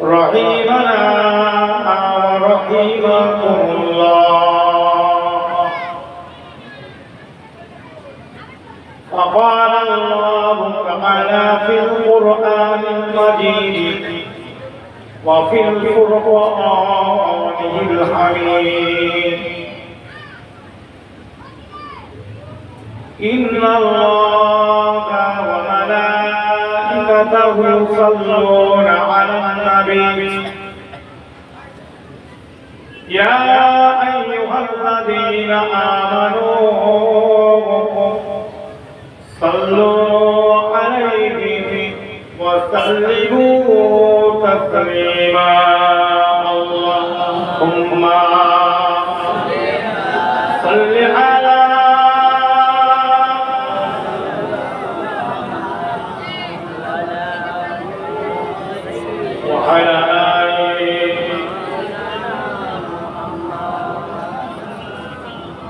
رحمنا ورحمكم الله. فقال الله تعالى في القرآن المجيد وفي الفرقان الحميد: إن الله وملائكته يصلون على النبي يا أيها الذين آمنوا صلوا عليه وسلموا تسليما. اللهم صل على وعلى آله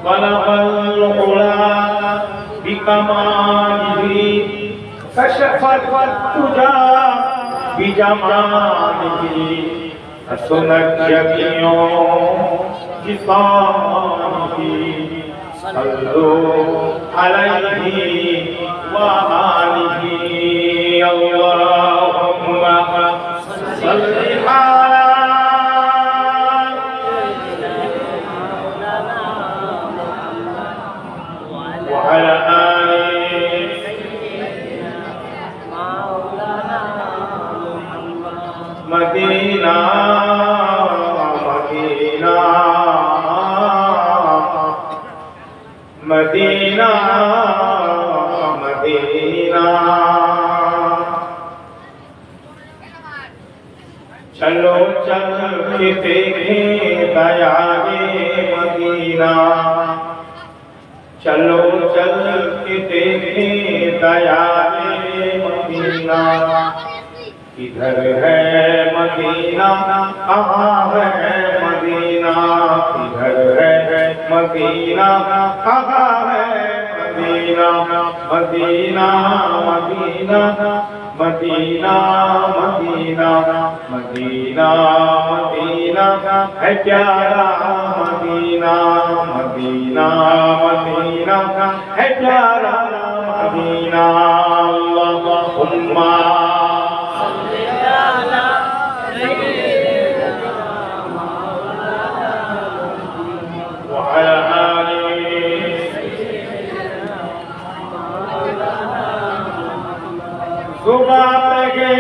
بلغ العلا بكماله كشف الدجى بجماله حسنت جميع خصاله. صلوا عليه وآله. اللهم صل على وعلى آله مدينة مدينة مدينة مدينة. चलो चल के देखे दयागे मदीना, चलो चल के देखे दयागे मदीना. किधर है मदीना, कहाँ है मदीना, किधर है मदीना, कहाँ है Medina. Medina Medina Medina Medina Medina Medina है प्यारा मदीना. मदीना मदीना है प्यारा मदीना. अल्लाहुम्मा सुबह के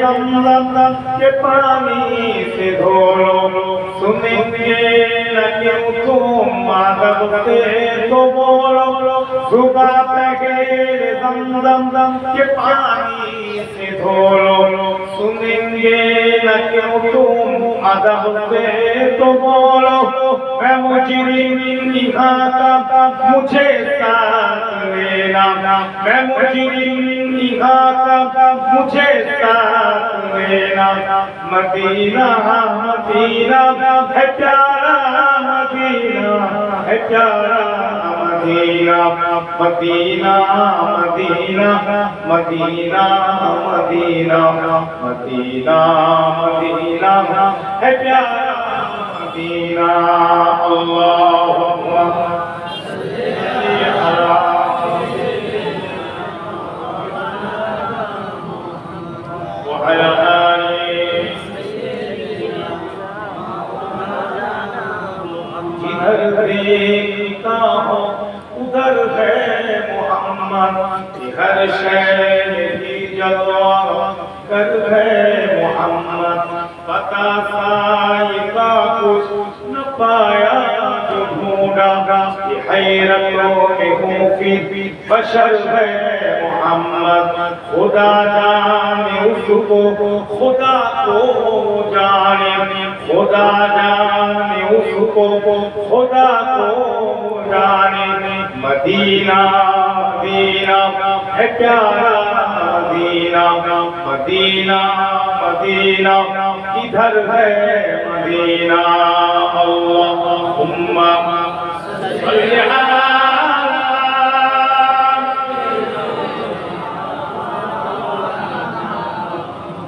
ज़मज़म के पानी से धो लो, सुनेंगे न क्यों तुम अदब से तो बोलो. सुबह के ज़मज़म के पानी से धो लो, सुनेंगे न क्यों तुम अदब से तो बोलो. मैं मुजरिम निगाह का मुझे साथ लेना, मैं मुजरिम निगाह का मुझे साथ लेना. मदीना मदीना है प्यारा मदीना, है प्यारा Medina. Medina Medina Medina Medina Medina Medina है प्यारा मदीना. अल्लाहुम्मा सल्ली अला وعلى آله. जिधर देखता हो उधर है मोहम्मद, हर शहर की जलवा कर है मोहम्मद. पता साई का कुछ न पाया जो ढूंढा, हैरतों में हूँ फिर बशर है मोहम्मद. खुदा जाने उसको, खुदा को जाने, खुदा जाने उसको, खुदा को जाने. मदीना मदीना है प्यारा मदीना. मदीना मदीना किधर है मदीना. अल्लाहुम्मा सल्ली अला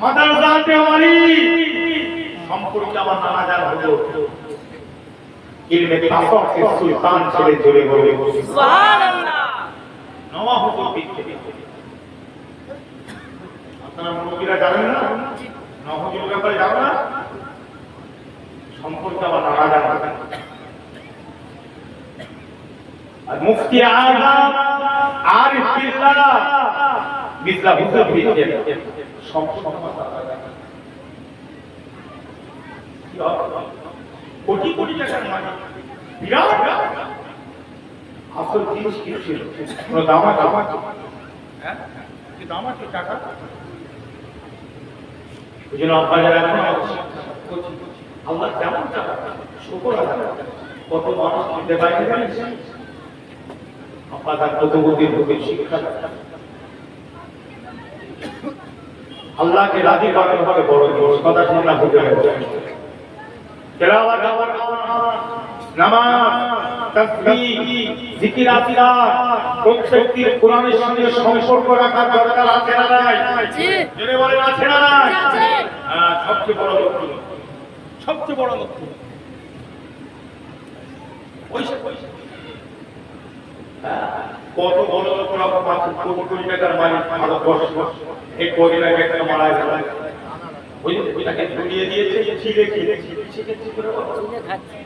মাদ্রাসাতে আমারি সম্পর্কে আমার নানা জান হলো ইলমে তাসাউফের সুলতান ছেলে জোরে বলে সুবহানাল্লাহ। নওয়াহুল বিদ্যা আপনারা মুরব্বিরা জানেন না, নওয়াহুল ব্যাপারে জানেন না, সম্পর্কে আমার নানা জান। আর মুফতি আযম আরিফ বিল্লাহ মির্জা হুজুর বিদ্যা কোটি কোটি টাকার মালিক, বিরাট আসল জিনিস কি ছিল? দামাত হ্যাঁ কি দামাত টাকা ওই জন্য আপনারা এখন আল্লাহ কেমন টাকা শুকর আল্লাহ কত মানুষ দিতে পারে আপনার কত বুদ্ধির বুদ্ধির শিক্ষা আল্লাহকে রাজি করার হবে বড় জিনিস। কথা শুনলা বুঝে তেলাওয়াত নামাজ তাসবিহ জিকির আজকার প্রত্যেকটির কোরআনের সঙ্গে সম্পর্ক রাখার দরকার আছে না নাই? জি জেনে বলেন আছে না নাই? আছে। হ্যাঁ সবচেয়ে বড় লক্ষ্য, সবচেয়ে বড় লক্ষ্য পয়সা পয়সা। কত বড় লক্ষ্য রাখা মাত্র কোটি কোটি টাকার মালিক ভারতবর্ষ এই কোটি টাকা একটা মারা গেল ওইটাকে ঝুলিয়ে দিয়েছে ছিঁড়ে ছিঁড়ে ছিঁড়ে ছিঁড়ে ছিঁড়ে খাচ্ছে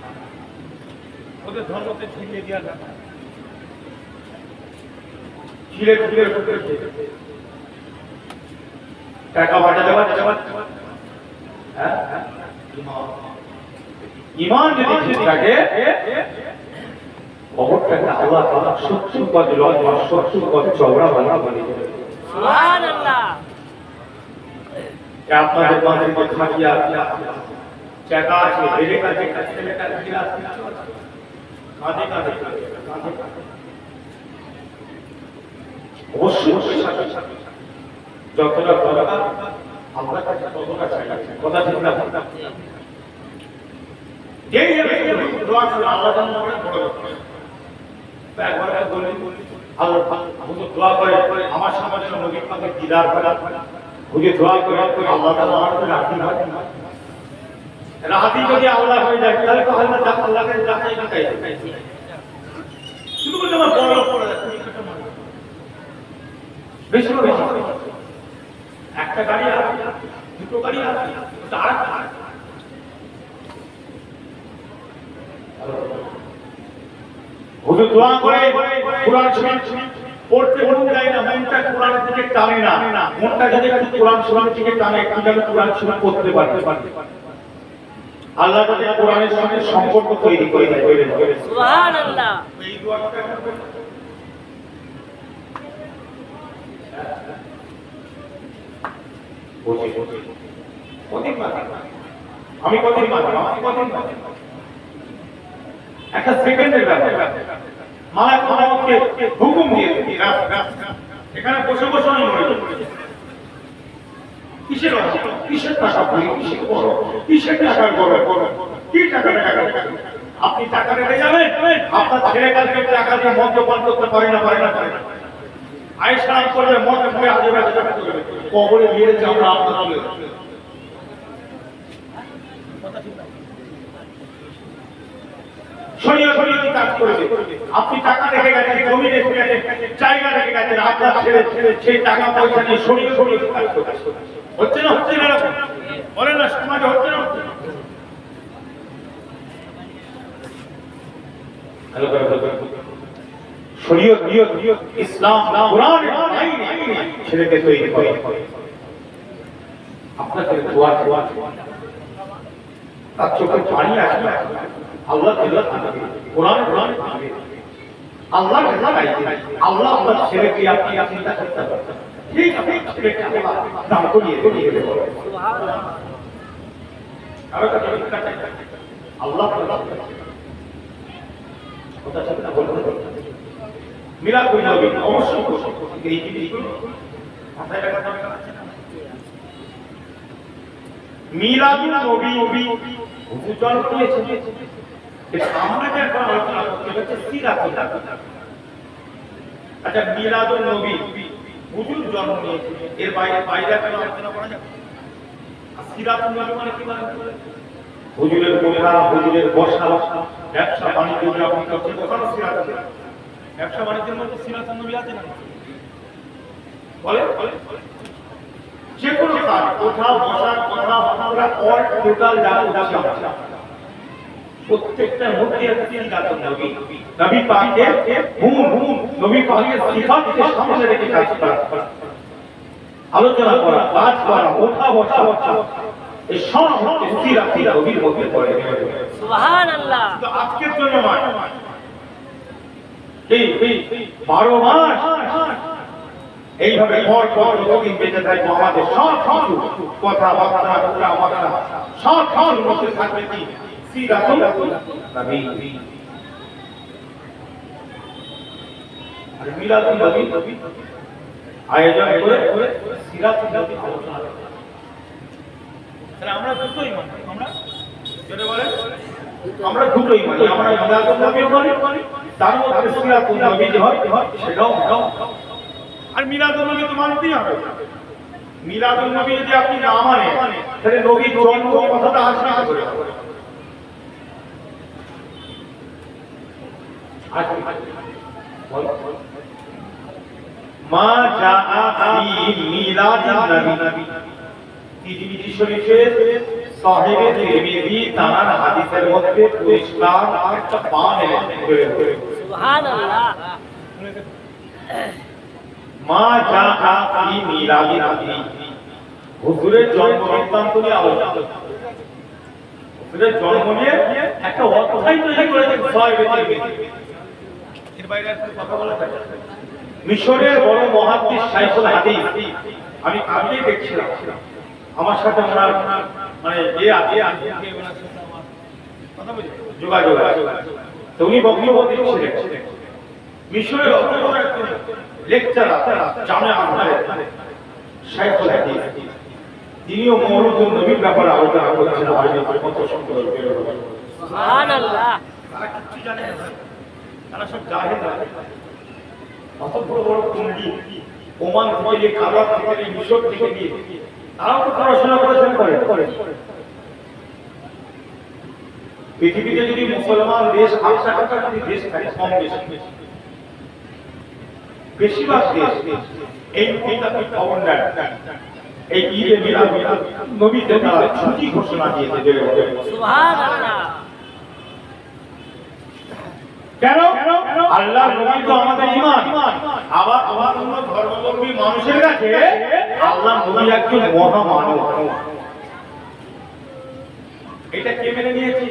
ওদের ধর্মতে ঝুলিয়ে দেওয়া যায় ছিঁড়ে ছিঁড়ে টাকা বাটা দেওয়া যাওয়া হ্যাঁ ঈমান যদি ঠিক থাকে খবরটাকে আল্লাহ তাআলা 70 গজ লম্বা 70 গজ চওড়া বানিয়ে দেবেন। সুবহানাল্লাহ। আপনাদের মাঝে খাটিয়া চাকা আছে বেড়ে কাছে ছেলে কাছে কাঁধে কাঁধে অবশ্যই যতটা দরকার আমরা কাছে ততটা চাই। কথা ঠিক না? যেই দোয়া করে আল্লাহ জান্নাত করে বড় কথা একবার বলি আল্লাহ হুজুর দোয়া করে আমার সমাজে নবী পাকের দিদার করা হুজুর দোয়া করে আল্লাহ তাআলা আমাকে রাখি হয় রাহাতি যদি আল্লাহ হয়ে যায় তাহলে তো আল্লাহ যা আল্লাহকে যাচাই না চাই শুধু বলে আমার বড় লোক পড়ে যাচ্ছে বেশি বেশি একটা গাড়ি আছে দুটো গাড়ি আছে আর হুজুর দোয়া করে কোরআন শরীফ পড়তে মন যায় না, মনটা কোরআনের দিকে টানে না, মনটা যদি একটু কোরআন শরীফের দিকে টানে একটু যেন কোরআন শরীফ পড়তে পারে। আল্লাহ তাআলা কোরআনের সঙ্গে সম্পর্ক তৈরি করে দেয়। সুবহানাল্লাহ। এই দোয়াটা করবেন আমি কতদিন একটা সেকেন্ডের ব্যাপার মালাক মালাককে হুকুম দিয়ে এখানে বসে বসে আমি মরে যাব। কিসের কিসের টাকা বলি কিসের বড় কিসের টাকা বড় কি টাকা আপনি টাকা রেখে যাবেন আপনার ছেলে কালকে টাকা দিয়ে মদ্যপান করতে পারে না আয়েশা করবে মদ খেয়ে আজে বাজে টাকা চলে কবরে নিয়ে যাও না আপনার শরীয়ত শরীয়ত কাজ করবে। আপনি টাকা রেখে গেছেন জমি রেখে গেছেন জায়গা রেখে গেছেন আপনার ছেলে সেই টাকা পয়সা নিয়ে শরীয়ত শরীয়ত কাজ করবে। হচ্ছে না বলেন না সমাজে হচ্ছে না? শরীয়ত ইসলাম কোরআন ছেলেকে তৈরি করে আপনাকে দোয়া তার চোখে পানি আসবে আল্লাহ কোরআন আল্লাহ আল্লাহ আপনার ছেলেকে আপনি চিন্তা করতে পারবেন ঠিক আছে ছেলেকে দাম করিয়ে আল্লাহ মিলাদ করি নবী অবশ্যই এই জিনিসগুলো মাথায় রাখা মিলাদুন নবী হুজুর জন্ম দিয়েছেন আমরা যে এখন আলোচনা করতে হচ্ছে সিরাতুল নবী। আচ্ছা মিলাদুন নবী হুজুর জন্ম নিয়েছেন এর বাইরে কোনো আলোচনা করা যাবে? সিরাতুন নবী মানে কি মানে হুজুরের কোঠা, হুজুরের বসা, ব্যবসা বাণিজ্য যখন করছে তখন সিরাতুন নবী। ব্যবসা বাণিজ্যের মধ্যে সিরাতুন নবী আছে না? বলে যে কোনো কাজ, কোঠা, বসা, কথা, আমরা অল টোটাল যা উদাসী প্রত্যেকটার মধ্যে আছে সিরাতুন নবী। নবী পাকের গুণ, নবী পাকের সিফাতকে সামনে রেখে কাজ করা, আলোচনা করা, কাজ করা, ওঠা বসা এই সব হচ্ছে সিরাতুন নবীর মধ্যে পড়ে। সুবহানাল্লাহ। তো আজকের জন্য নয়, এই 12 মাস এইভাবে পর পর যতদিন বেঁচে থাকবো আমাদের সব কিছু কথাবার্তা, উড়াবার্তা সব কিছুর মধ্যে থাকবে কি সিরাতুন নবী। আর মিলাদুন নবী আয়োজন করে সিরাতুন নবী আলোচনা করে। তাহলে আমরা দুটোই মানি, আমরা যেটা বলে আমরা দুটোই মানি, আমরা মিলাদুন নবীও মানি, তার মধ্যে সিরাতুন নবী যে হয় সেটাও। আর মিলাদুন নবী তো মানতেই হবে। মিলাদুন নবী যদি আপনি না মানেন তাহলে নবীর জন্ম কথাটা আসবে না করে। মা জাআ ফি মিলাদিন নবী, তিরমিজি শরীফের সাহিবে তিরমিজি তার হাদিসের মধ্যে পরিষ্কার একটা বান এনেছেন। সুবহানাল্লাহ। মা জাআ ফি মিলাদিন নবী, হুজুরের জন্ম বৃত্তান্ত নিয়ে আলোচনা। হুজুরের জন্ম নিয়ে একটা অধ্যায় তৈরি করেছেন সাহিবে তিরমিজি। এর বাইরে আর কিছু কথা বলা যায় না। মিশরের বড় মুহাদ্দিস শাইখুল হাদিস, আমি আগে দেখছিলাম, আমার সাথে ওনার মানে যোগাযোগ তো উনি বক্তব্য দিচ্ছিলেন। মিশরের অত বড় একজন লেকচারার জামিয়া আহমেদ শাইখুল হাদিস, তিনিও মওলুদুন নবীর ব্যাপারে আলোচনা করছেন। কত সুন্দর সুবহানাল্লাহ। তারা কিছু জানে না, তারা সব জাহেল। অত বড় বড় পণ্ডিত ওমান থেকে কাবার থেকে মিশর থেকে নিয়ে তারাও তো পড়াশোনা করেছেন করে। পৃথিবীতে যদি মুসলমান দেশ 8টা দেশ থাকে, কম বেশি বেশিরভাগ দেশ এই খবর নেয় এই ঈদে মিলাদ নবীতে তারা ছুটি ঘোষণা দিয়েছে। সুবহানাল্লাহ। কেন? আল্লাহর নবী তো আমাদের ঈমান। আবার আমার অন্য ধর্মাবলম্বী মানুষের কাছে আল্লাহর নবী একজন মহা মানব। এটা কে মেনে নিয়েছে?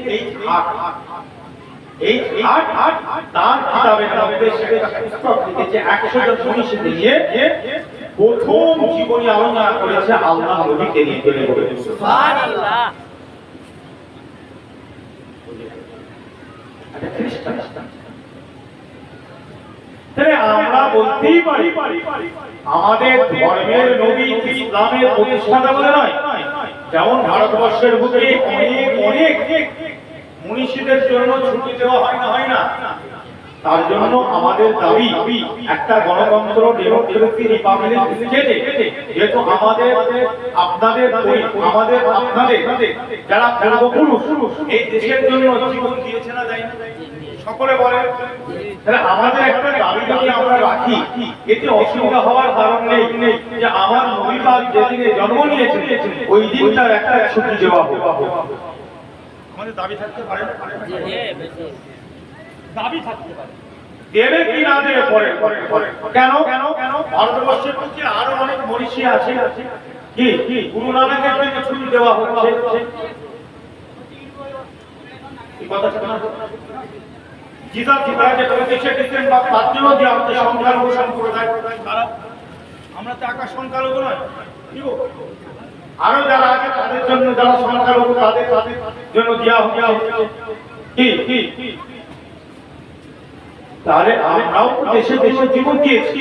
এই আট তার কিতাবের মধ্যে সেটা পুস্তক লিখেছে 100 জন মনীষী নিয়ে প্রথম জীবনী আলোচনা করেছে আল্লাহর নবীকে নিয়ে তৈরি করেছে। সুবহানাল্লাহ। আমরা বলতেই পারি আমাদের ধর্মের নবী ইসলামের প্রতিষ্ঠাতা বলে নয়। যেমন ভারতবর্ষের বুকে অনেক মনীষীদের জন্য ছুটি দেওয়া হয় না, তার জন্য আমাদের দাবি একটা গণতন্ত্র, ডেমোক্রেসি, রিপাবলিক স্টেটে যেহেতু আমাদের আপনাদের যারা পূর্বপুরুষ এই দেশের জন্য জীবন দিয়েছে না দেয়নি? সকলে বলে। তাহলে আমাদের একটা দাবি যদি আমরা রাখি, এতে অসুবিধা হওয়ার কারণ নেই যে আমার নবী পাক যেদিনে জন্ম নিয়েছেন ওই দিন তার একটা ছুটি দেওয়া হবে। আমাদের দাবি থাকতে পারে না? দাবি থাকতে পারে, দেবে কি না দেবে পরে। কেন? ভারতবর্ষের মধ্যে আরো অনেক মনীষী আছে, কি গুরু নানকের জন্য ছুটি দেওয়া হচ্ছে। এই কথা শোনা জিজার জিবাকে প্রতিষ্ঠা দিতেন বা তার জন্য যে আমাদের সংখ্যালঘু সম্প্রদায়, তারা আমরা তো আকাশ সংখ্যালঘু নয়, কি গো? আরো যারা আছে তাদের জন্য, যারা সংখ্যালঘু তাদের জন্য দেওয়া হচ্ছে। কি তাহলে আমরাও দেশে জীবন দিয়েছি।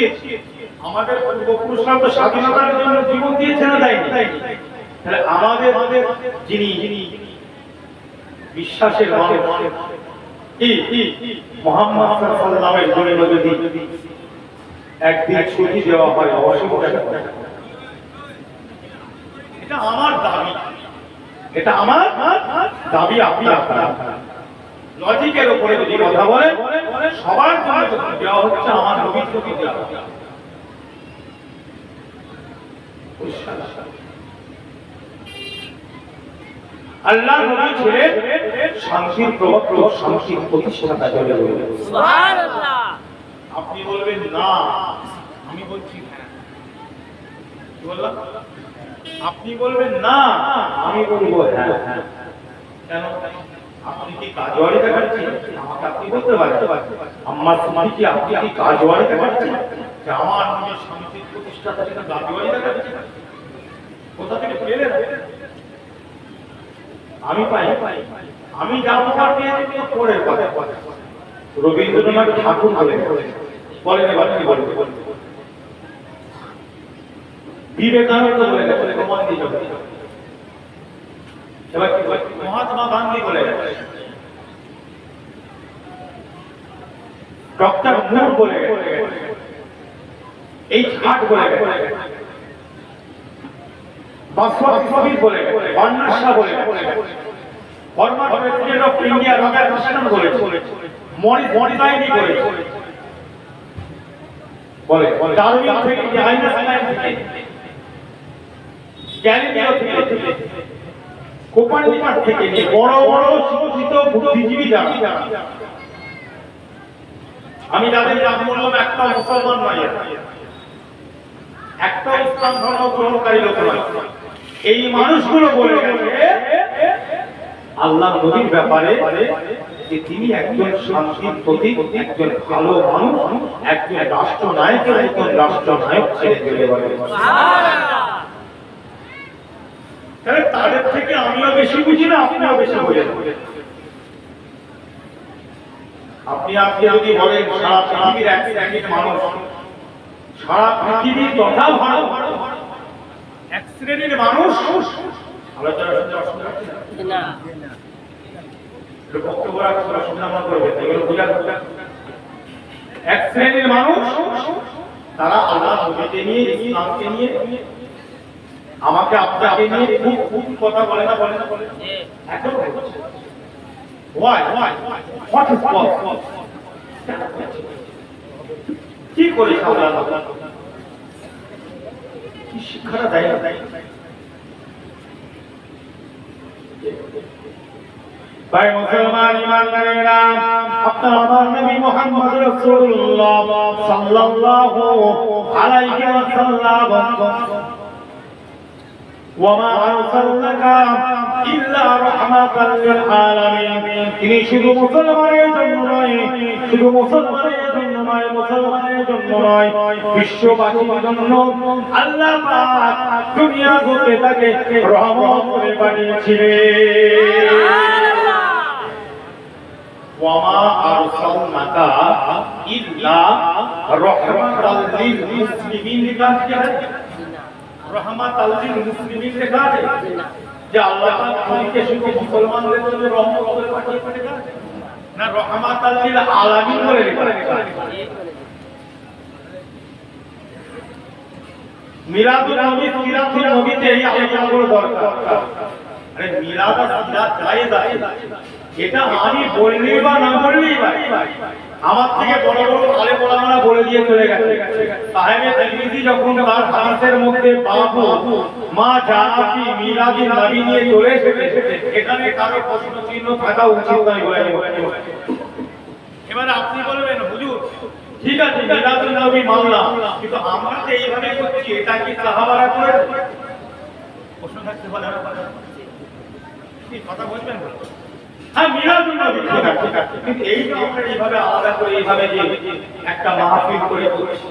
আমাদের পূর্বপুরুষরা তো স্বাধীনতার জন্য জীবন দিয়েছে না দেয়নি? তাহলে আমাদের যিনি বিশ্বাসের মানুষ মুহাম্মদ সাল্লাল্লাহু আলাইহি ওয়াসাল্লামের জন্য যদি একদিন ছুটি দেওয়া হয়, অবশ্যই এটা আমার দাবি। এটা আমার দাবি, আপনার লজিকের উপরে যদি কথা বলেন, সবার জন্য দেওয়া হচ্ছে, আমার নবীর চোখে দেওয়া হচ্ছে। আল্লাহ নবী ছিলেন শান্তির প্রবক্তা, শান্তির প্রতিষ্ঠাতা। সুবহানাল্লাহ। আপনি বলবেন না, আমি বলছি হ্যাঁ। কি বললাম? আপনি বলবেন না, আমি বলবো হ্যাঁ। কেন? আপনি কি কাজওয়ারি দেখাচ্ছেন? আমাকে আপনি বলতে পারেন, আম্মা তুমি কি, আপনি কি কাজওয়ারি দেখাচ্ছেন যে আমার নিজের শান্তির প্রতিষ্ঠাতা সেটা কাজওয়ারি দেখাচ্ছেন? কোথা থেকে পেলেন? আমি পাই, আমি যা উপকার পেয়েছি পরের কথা। রবীন্দ্রনাথ ঠাকুর বলেন, এবার কি বলবে? বিবেকানন্দ বলে গেছে, প্রমাণ দিয়ে যাবে। এবার কি বলে? মহাত্মা গান্ধী বলে গেছে, ডক্টর মুর বলে গেছে, এই হাট বলে গেছে, বাসওয়াত কবির বলে গেছে, বান্নাসা বলে গেছে, ফরমার প্রেসিডেন্ট অফ ইন্ডিয়া রাজা কৃষ্ণন বলেছে, মরিসাইনি বলেছে, বলে ডারউইন থেকে, আইনস্টাইন থেকে, গ্যালিলিও থেকে, কোপার্নিকাস থেকে নিয়ে বড় বড় শিক্ষিত বুদ্ধিজীবী যারা, আমি যাদের নাম বললাম, একটা মুসলমান নয়, একটা ইসলাম ধর্ম গ্রহণকারী লোক নয়, এই মানুষগুলো বলে গেছে আল্লাহ নবীর ব্যাপারে যে তিনি একজন শান্তির প্রতীক, একজন ভালো মানুষ, একজন রাষ্ট্রনায়ক, একজন রাষ্ট্রনায়ক ছেড়ে চলে বলে। তাহলে তাদের থেকে আমিও বেশি বুঝি না, আপনিও বেশি বোঝেন? আপনি যদি বলেন সারা পৃথিবীর এক মানুষ, সারা পৃথিবীর তথা ভারত এক শ্রেণীর মানুষ, আলোচনা শুনতে অসুবিধা হচ্ছে না? বক্তব্য রাখা শুনতে করবে, এগুলো বোঝার। এক শ্রেণীর মানুষ, তারা আল্লাহ নবীকে নিয়ে, ইসলামকে নিয়ে, আমাকে আপনাকে নিয়ে খুব কথা বলে না, বলে না, বলে না। এখন why what is what কি করে আল্লাহ কি শিক্ষাটা দেয়? ভাই মুসলমান ইমানদারেরা, আপনার আমার নবী মুহাম্মদ রাসূলুল্লাহ সাল্লাল্লাহু আলাইহি ওয়াসাল্লাম ওয়ামা আরসালনাকা ইল্লা রাহমাতাল লিল আলামিন, তিনি শুধু মুসলমানের জন্য নয়, শুধু মুসলমানের জন্য নয়, মুসলমানের জন্য নয়, বিশ্ববাসীর জন্য আল্লাহ পাক দুনিয়া জুড়ে তাকে রহমত করে পাঠিয়েছিলেন। ওয়ামা আরসালনাকা ইল্লা রাহমাতাল লিল মুসলিমিন, লেখা আছে রহমাতাল লিল মুসলিমিন লেখা আছে যে আল্লাহ পাক নবীকে শুধু মুসলমানদের জন্য রহমত করে পাঠিয়েছেন না, রহমাতাল লিল আলামিন বলে লেখা আছে। মিলাদুন নবী, সিরাতুন নবীতে এই আলোচনাগুলো দরকার। আরে মিলাদ আর সিরাত জায়েজ আছে, এটা আমি বললেই বা না বললেই ভাই, আমার থেকে বড় বড় আলেম ওলামারা বলে দিয়ে চলে গেছে। সাহেবে তিরমিজি যখন তার হাদিসের মধ্যে বাবু মা জানাতি মিলাদুন নবী নিয়ে চলে এসেছে, এখানে কারো প্রশ্ন চিহ্ন থাকা উচিত নয় বলে। এবারে আপনি বলবেন হুজুর ঠিক আছে মিলাদুন নবী মানলাম, কিন্তু আমরা যে এইভাবে করছি এটা কি সাহাবারা করেছে? প্রশ্ন থাকতে পারে, কি কথা বলবেন? হ্যাঁ মিলাদুন নবী ঠিক আছে, কিন্তু এই যে আমরা এইভাবে আলাদা করে এইভাবে যে একটা মাহফিল করে করছি,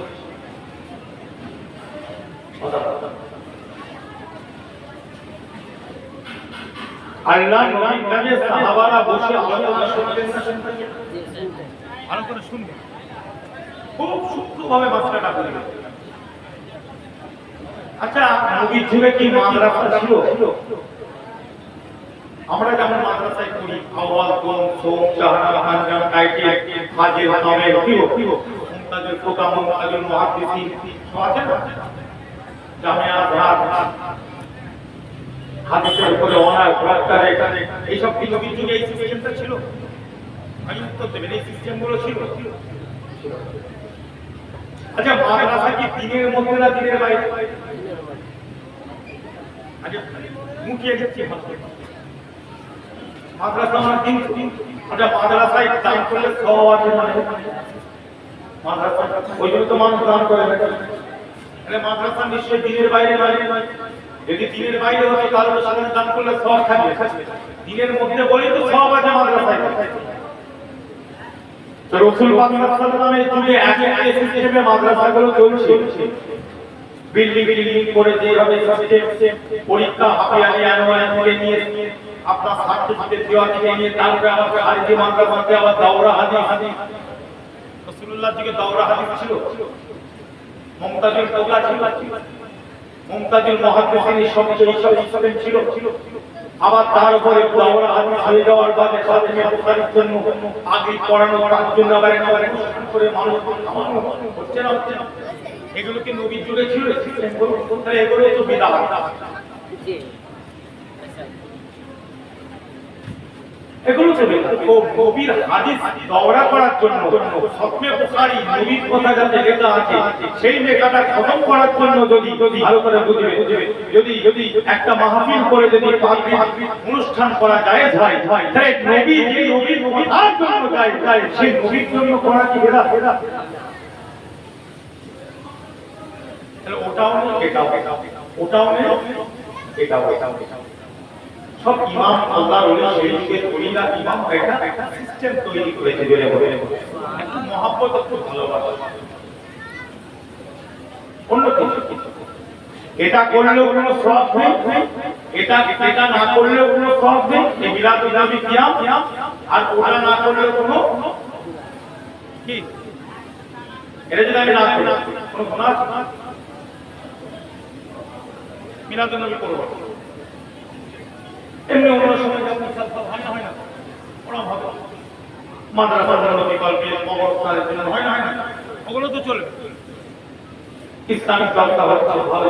আল্লাহ নবীর কাছে সাহাবারা বসে আলোচনা শুনতেন না? ভালো করে শুনবেন, খুব সূক্ষ্মভাবে মাত্রাটা বুঝবেন। আচ্ছা নবীর যুগে কি মাদ্রাসা ছিল? আমরা যেমন মাদ্রাসায় পড়ি আওয়াল কোন সোম জাহানা হানজাম কাইটি হাজির নামে কি মুমতাজুল ফুকা মুমতাজুল মুহাদ্দিসিন সব আছে না? জামিয়া আজহার হাদিসের উপরে অনার গ্রন্থারে এইসব কি নবীর যুগে এই সিস্টেমটা ছিল? আমি উত্তর দেবেন, এই সিস্টেমগুলো ছিল? আচ্ছা, মাদ্রাসা কি দিনের মধ্যে না দিনের বাইরে? আচ্ছা, মুখিয়ে যাচ্ছি মাদ্রাসা আমার দিন। আচ্ছা, মাদ্রাসায় দান করলে সব আছে মানে মাদ্রাসা ওই জন্য তো মানুষ দান করে। তাহলে মাদ্রাসা নিশ্চয়ই দিনের বাইরে বাইরে নয়। যদি দিনের বাইরে হতো তাহলে তো সাধারণ দান করলে সব থাকবে। দিনের মধ্যে বলেই তো সব আছে মাদ্রাসায়। তো রাসূল পাক সাল্লাল্লাহু আলাইহি ওয়াসাল্লামের যুগে এক এক সিস্টেমে মাদ্রাসাগুলো চলছে। বিল্ডিং করে যেভাবে সিস্টেম পরীক্ষা হাফিয়ালি আনোয়ার থেকে নিয়ে আপনার সার্টিফিকেট দেওয়া থেকে নিয়ে তারপরে আমাদের হাদিস মাদ্রাসাতে আবার দাওরা হাদিস। রাসূলুল্লাহর যুগে দাওরা হাদিস ছিল। মুমতাজুল দৌলা ছিল। মুমতাজুল মুহাদ্দিসিন সবচেয়ে সিস্টেম ছিল। আবার তার উপরে দাওরা হাদিস হয়ে যাওয়ার পরে সাথে বুখারীর জন্য আগে পড়ানো তার জন্য আবার একটা অনুষ্ঠান করে মানুষ হচ্ছে না হচ্ছে না। এগুলো কি নবীর যুগে ছিল? তাহলে এগুলো তো বিদআত। জি। এগুলো তো বিদআত। নবীর হাদিস দাওরা করার জন্য সবচেয়ে বুখারী নবীর কথা যাতে লেখা আছে সেই লেখাটা খতম করার জন্য যদি ভালো করে বুঝবে, যদি একটা মাহফিল করে যদি পাবলিক অনুষ্ঠান করা যায় তাই নবীর কথার জন্য যায় সেই নবীর জন্য করা কি বিদআত? তাহলে ওটাও নেই, ওটাও নেই, এটাও সব ইমাম আল্লাহর ওলি শরীফের ওলিরা ইমাম একটা সিস্টেম তৈরি করেছে। একটু মহব্বত, একটু ভালোবাসা, অন্য কিছু। এটা করলেও কোনো সওয়াব নেই, এটা না করলেও কোনো সওয়াব নেই। এই মিলাদুন নবী কিয়াম আর ওটা না করলেও কোনো কি, এটা যদি আমি না করি কোনো গুনাহ আছে? মিলাদুন নবী করব এমনি অন্য সময় যেমন হয় না ওরা ভালো মাদ্রাসা নবী কলবে কবরস্থানের জন্য হয় না ওগুলো তো চলবে। ইসলামিক ব্যবস্থা ভালো।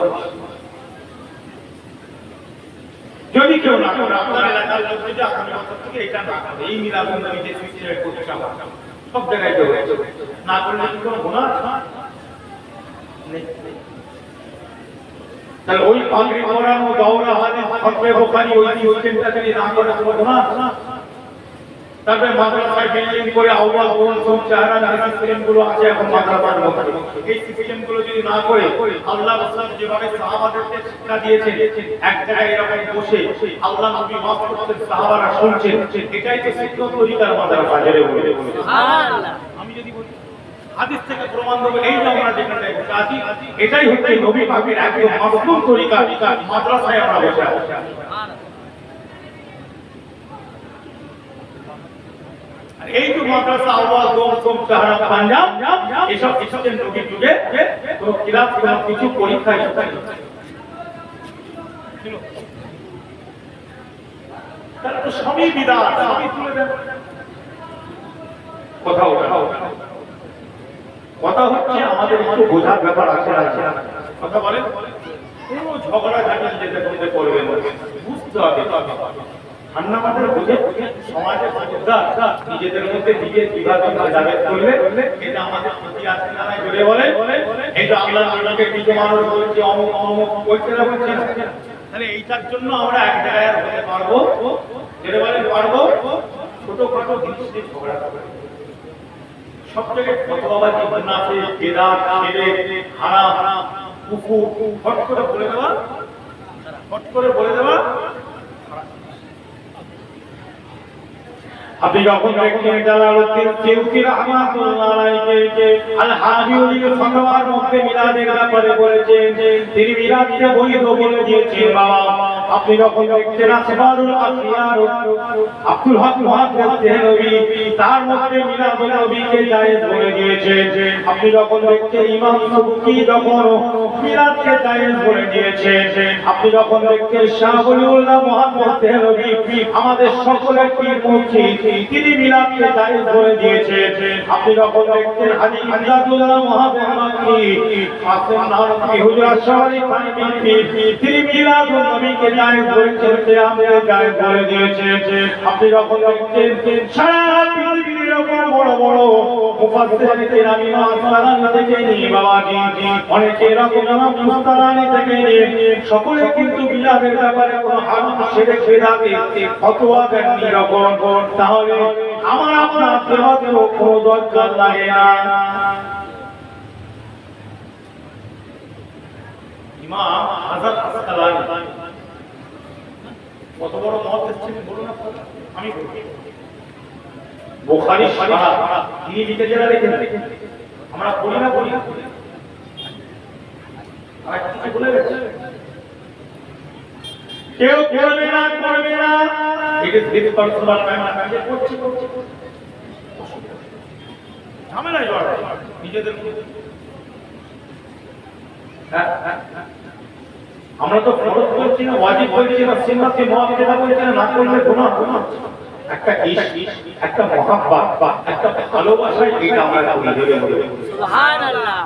যদি কেউ না করে আপনার এলাকার লোক যদি আগামী বছর থেকে এটা না করে এই মিলাদুন নবী যে সিস্টেমে করতে সব জায়গায় না করলে কি কোনো গুনাহ নেই? তাহলে ওই পাগড়ি পরানো দাওরা হাদিস ফতোয়া বুখারী ওই সিস্টেমটা যদি না করে কোনো গুনাহ না। তারপরে মাদ্রাসায় বিল্ডিং করে আউয়াল কোন চেহারা সিস্টেমগুলো আছে এখন মাদ্রাসার মধ্যে এই সিস্টেমগুলো যদি না করে আল্লাহ রাসূল যেভাবে সাহাবাদেরকে শিক্ষা দিয়েছেন এক জায়গায় এরকম বসে আল্লাহ নবী ওয়াজ করতেন সাহাবারা শুনছেন, এটাই তো শিক্ষা তরিকার মাদ্রাসা জেরে বলে সুবহানাল্লাহ। আমি যদি বলি হাদিস থেকে প্রমাণ দেব এই যে আমরা যেখানে বসে আছি এটাই হচ্ছে নবী পাকের একদম মাসলুম তরিকা। মাদ্রাসায় আমরা বসে আছি। আর এই যে মাদ্রাসা আওয়াজ দোম চাহারা পাঞ্জাব এসব সিস্টেম নবীর যুগে কোনো কিলাস কিছু পরীক্ষায় ছিল। তারা তো সবই বিদআত, সবই তুলে দেন। কথা হচ্ছে আমাদের একটু বোঝার ব্যাপার আছে। কথা বলেন, কোনো ঝগড়া ঝামেলা যেতে করতে করবেন বুঝতে হবে। ঠান্ডা মাথায় বুঝে সমাজে নিজেদের মধ্যে নিজে বিভাজন জাবেদ করলে এটা আমাদের ক্ষতি আছে না। জোরে বলে এটা আল্লাহর নবীকে কিছু মানুষ বলছে অমুক অমুক বলছে না বলছে না। তাহলে এইটার জন্য আমরা এক জায়গায় হতে পারবো, জোরে বলে পারবো। ছোটখাটো জিনিস নিয়ে ঝগড়া করবো সব জায়গায় ফতোয়াবাজি মুনাফিক বিদআত শিরক হারাম কুফর হট করে বলে দেওয়া। আপনি যখন দেখছেন জালালউদ্দিন সিউতি রাহমাতুল্লাহ আলাইহি আল-হাদিউল ফতোয়ার মধ্যে মিলাদের ব্যাপারে বলেছেন, তিনি মিলাদকে বৈধ বলে দিয়েছেন। বাবা আপনি যখন দেখছেন আসমানুল আসিয়ার আব্দুল হক মুহাদ্দিস দেহলভী তার মধ্যে মিলাদুন নবীকে জায়েজ বলে দিয়েছেন। আপনি যখন দেখছেন ইমাম সুবকি যখন মিলাদকে জায়েজ বলে দিয়েছেন। আপনি যখন দেখছেন শাহ ওলিউল্লাহ মুহাদ্দিস দেহলভী আমাদের সকলের পীর মুর্শিদ তিনি মিলাদকে জায়েজ করে দিয়েছে। আপনি যখন দেখছেন হাজী ইমদাদুল্লাহ মহাবেহমানি কাসেম নানভী হুজুর আশরাফী খান বিনতি তিনি মিলাদুন নবীকে জায়েজ করেছেন, কিয়ামকে জায়েজ করে দিয়েছে। আপনি যখন দেখছেন সারা পৃথিবীর এরকম বড় বড় মুফাসসিরিন কিরামি মাসালান থেকে নিয়ে বাবাজি অনেকে এরকম নাম মুস্তালানি থেকে নিয়ে সকলে কিন্তু মিলাদের ব্যাপারে কোনো হারাম শিরক বিদআতে ফতোয়া দেননি এরকম। তাহলে আমার আপনার দেওয়াতে কোনো দরকার লাগে না। ইমাম হাসান আসকালানি কত বড় মুহাদ্দিস ছিলেন বলুন আপনারা? আমি বলি বুখারী শরীফ তিনি লিখেছেন, আমরা বলি না আর কিছু বলে গেছে কেউ করবে না এটা দিতে পারছো না কাজে করছে ঝামেলা জড় নিজেদের আমরা তো ফরজ করছি না, ওয়াজিব করছি না, সুন্নাতকে মুআক্কাদা করছি না, না করলে গুনাহ। একটা ইশক, একটা মহব্বত, একটা ভালোবাসা, এটা আমরা করি দেবে। সুবহানাল্লাহ।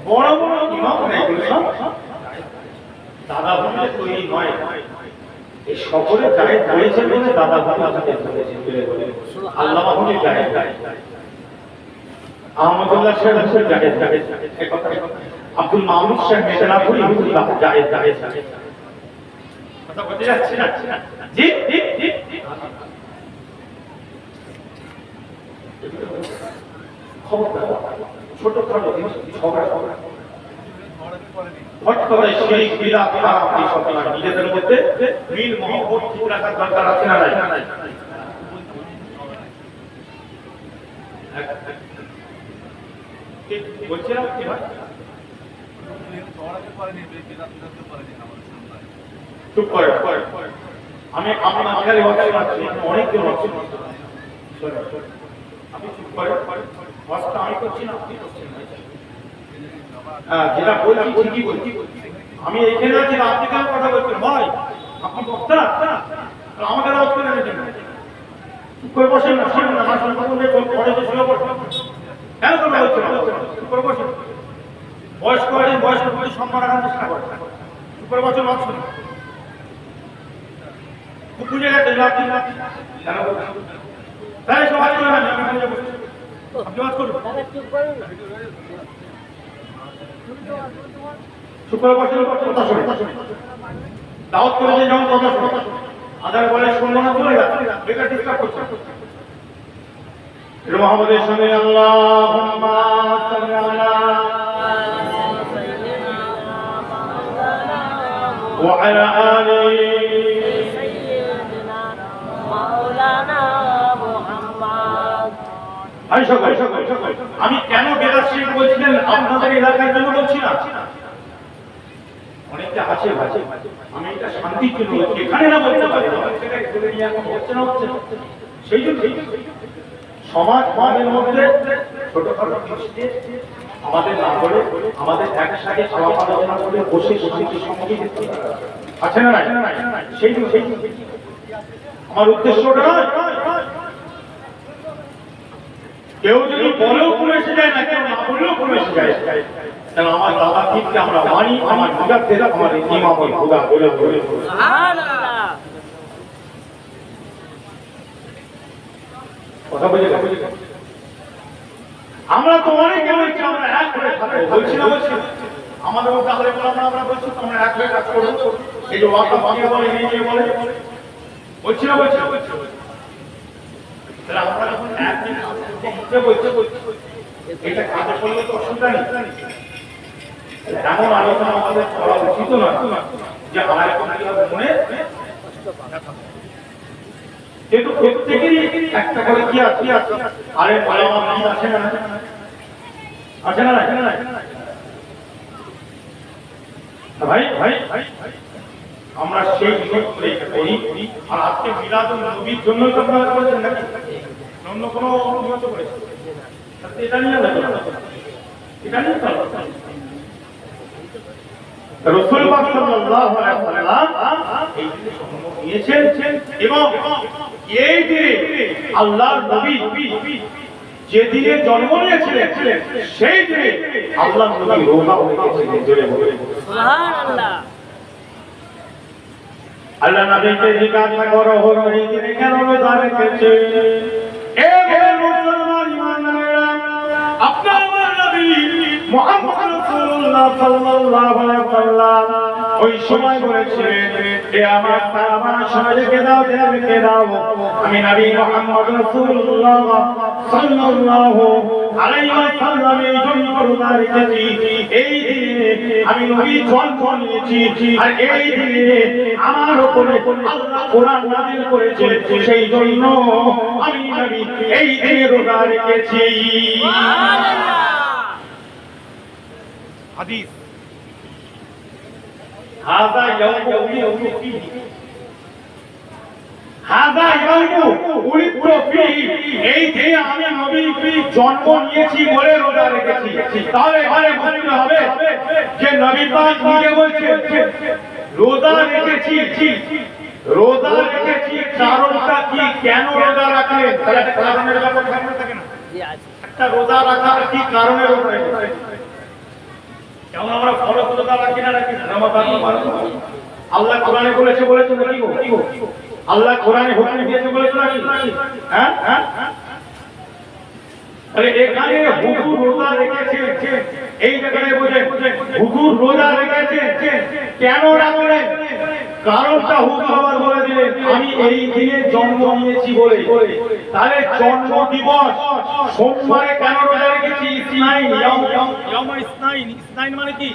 বড় বড় ইমাম এগুলো দাদা বন্ধে তৈরি নয়, এই সকলে জায়েজ হয়েছে বলে দাদা বন্ধে তৈরি আল্লাহ বলে জায়েজ। আহমদুল্লাহ সাহেব জায়েজ এই কথা, আব্দুল মামুন সাহেব মেশানাপুরি হুজুর জায়েজ কথা বলতে যাচ্ছে না। জি খবরদার ছোট খাটো ঝগড়া ফটকরে শিরিক বিদআত হারাম এই সব নিজেদের মধ্যে মিল মহব্বত ঠিক রাখার দরকার আছে না নাই? ঠিক বলছিলাম কি ভাই? চুপ করে আমি আপনার আগে ওয়াজ করছি, অনেক জন আছে আপনি চুপ করে ওয়াজটা আমি করছি না, আপনি করছেন না। যেটা বলছি ঠিকই বলছি, আমি এখানে আছি না, আপনি কেন কথা বলছেন ভাই? আপনি বক্তা আমাকে রাজ করে এনেছেন, চুপ করে বসেন না, শোনেন না, মাসের কথা বলে পরে তো শুনে বসেন কেন কথা বলছেন? চুপ করে বসেন। বয়স্ক আছেন, বয়স্ক প্রতি সম্মান রাখার চেষ্টা করেন, চুপ করে বসেন, মাছ শুনুন। খুব বুঝে গেছেন আপনি কেন বলছেন? তাই সবাই করে না, আমি বুঝে বসছি, আপনি মাছ করুন। চুপ করে বসেন, কথা শুনুন। দাওয়াত করেছে যেমন কথা শুনুন, আদার বলে শুনবো না চলে যাচ্ছে, বেকার ডিস্টার্ব করছে। মুহাম্মাদের সঙ্গে আল্লাহুম্মা সাল্লি আলা ওয়া আলা আলি সাইয়্যিদিনা মাওলানা মুহাম্মদ। আমি কেন বেদাত শিরক বলছিলেন আপনাদের এলাকার জন্য বলছি না, অনেকটা আছে ভাই, আমি এটা শান্তির জন্য বলছি, এখানে না বলতে পারি সেই জন্য সমাজ মানের মধ্যে ছোটখাটো আমাদের না বলে আমাদের একসাথে আলাপ আলোচনা করে বসে শান্তি সমাধি আছে না সেই আমার উদ্দেশ্যটা নয়। কেউ যদি বলেও পুরো এসে যায় না, কেউ না বলেও পুরো এসে যায়, কারণ আমার দাদা ঠিককে আমরা মানি, আমার মুজাদ্দিদ আমাদের ইমামুল হুদা বলে সুবহানাল্লাহ। কথা বুঝে গেছেন? আমরা তো অনেকে বলছি আমরা এক করে থাকবো, বলছি না আমাদের মধ্যে তাহলে আমরা বলছি আমরা এক হয়ে কাজ করবো, এই যে ওয়াকা বাকিয়া বলে এই বলে বলছি না তাহলে আমরা যখন এক বলছি এটা কাজে করলে তো অসুবিধা নেই। এমন আলোচনা আমাদের করা উচিত না যে আমার মনে, কিন্তু প্রত্যেকেরই একটা করে কি আছে, আরে আছে না ভাই আমরা সেই নিয়ত করে করি। আর আজকে মিলাদুন নবীর জন্য তো আপনারা করেছেন নাকি অন্য কোনো নিয়ত করেছেন? এটা নিয়ে রাসূল পাক সাল্লাল্লাহু আলাইহি ওয়াসাল্লাম এই দিনে সম্মুখ নিয়েছেন এবং এই দিনে আল্লাহর নবী যে দিনে জন্ম নিয়েছিলেন সেই দিনে আল্লাহর নবী রোজা রেখেছিলেন। জোরে বলে সুবহানাল্লাহ। আল্লাহ নবীকে জিজ্ঞাসা করো হলো এই দিনে কেন রোজা রেখেছে? এ মুসলমান ইমানদারেরা, আপনার নবী মুহাম্মদ রাসূলুল্লাহ সাল্লাল্লাহু আলাইহি ওয়াসাল্লাম ওই সময় বলেছিলেন, এ আমার সাহাবা সবাইকে দাও, রেখে দাও, আমি নবী মুহাম্মদ রাসূলুল্লাহ সাল্লাল্লাহু আলাইহি ওয়াসাল্লাম এই জন্য রোজা রেখেছি, এই দিনে আমি নবী জন্ম নিয়েছি আর এই দিনে আমার উপরে আল্লাহ কোরআন নাযিল করেছে, সেই জন্য আমি নবী এই দিনে রোজা রেখেছি। সুবহানাল্লাহ। হাদিস হাযা ইয়াউমু ফীহি, হাযা ইয়াউমু উলিদতু ফীহি, এই দিনে আমি নবী জন্ম নিয়েছি বলে রোজা রেখেছি। তাহলে এখানে বুঝতে হবে যে নবী পাক নিজে বলছেন রোজা রেখেছি, রোজা রেখেছি কারণটা কি, কেন রোজা রাখলেন? তাহলে একটা কারণের ব্যাপার থাকে না, জি আছে। একটা রোজা রাখার কি কারণে রোজা রেখেছি? যেমন আমরা ফরজ রোজা রাখি না, রমাদান আল্লাহ কোরআনে বলেছে নাকি গো? আল্লাহ কোরআনে হুকুম দিয়েছে বলেছে নাকি? হ্যাঁ হ্যাঁ, তাহলে এখানে হুজুর রোজা রেখেছে, এই জায়গায় বোঝে হুজুর রোজা রেখেছে, কেন রাখলেন? কারণটা হুজুর আবার বলে দিলেন, আমি এই দিনে জন্ম নিয়েছি বলে। তাহলে জন্ম দিবস সোমবারে কেন রোজা রেখেছি? ইসনাইন, ইয়াউমা ইসনাইন, ইসনাইন মানে কি?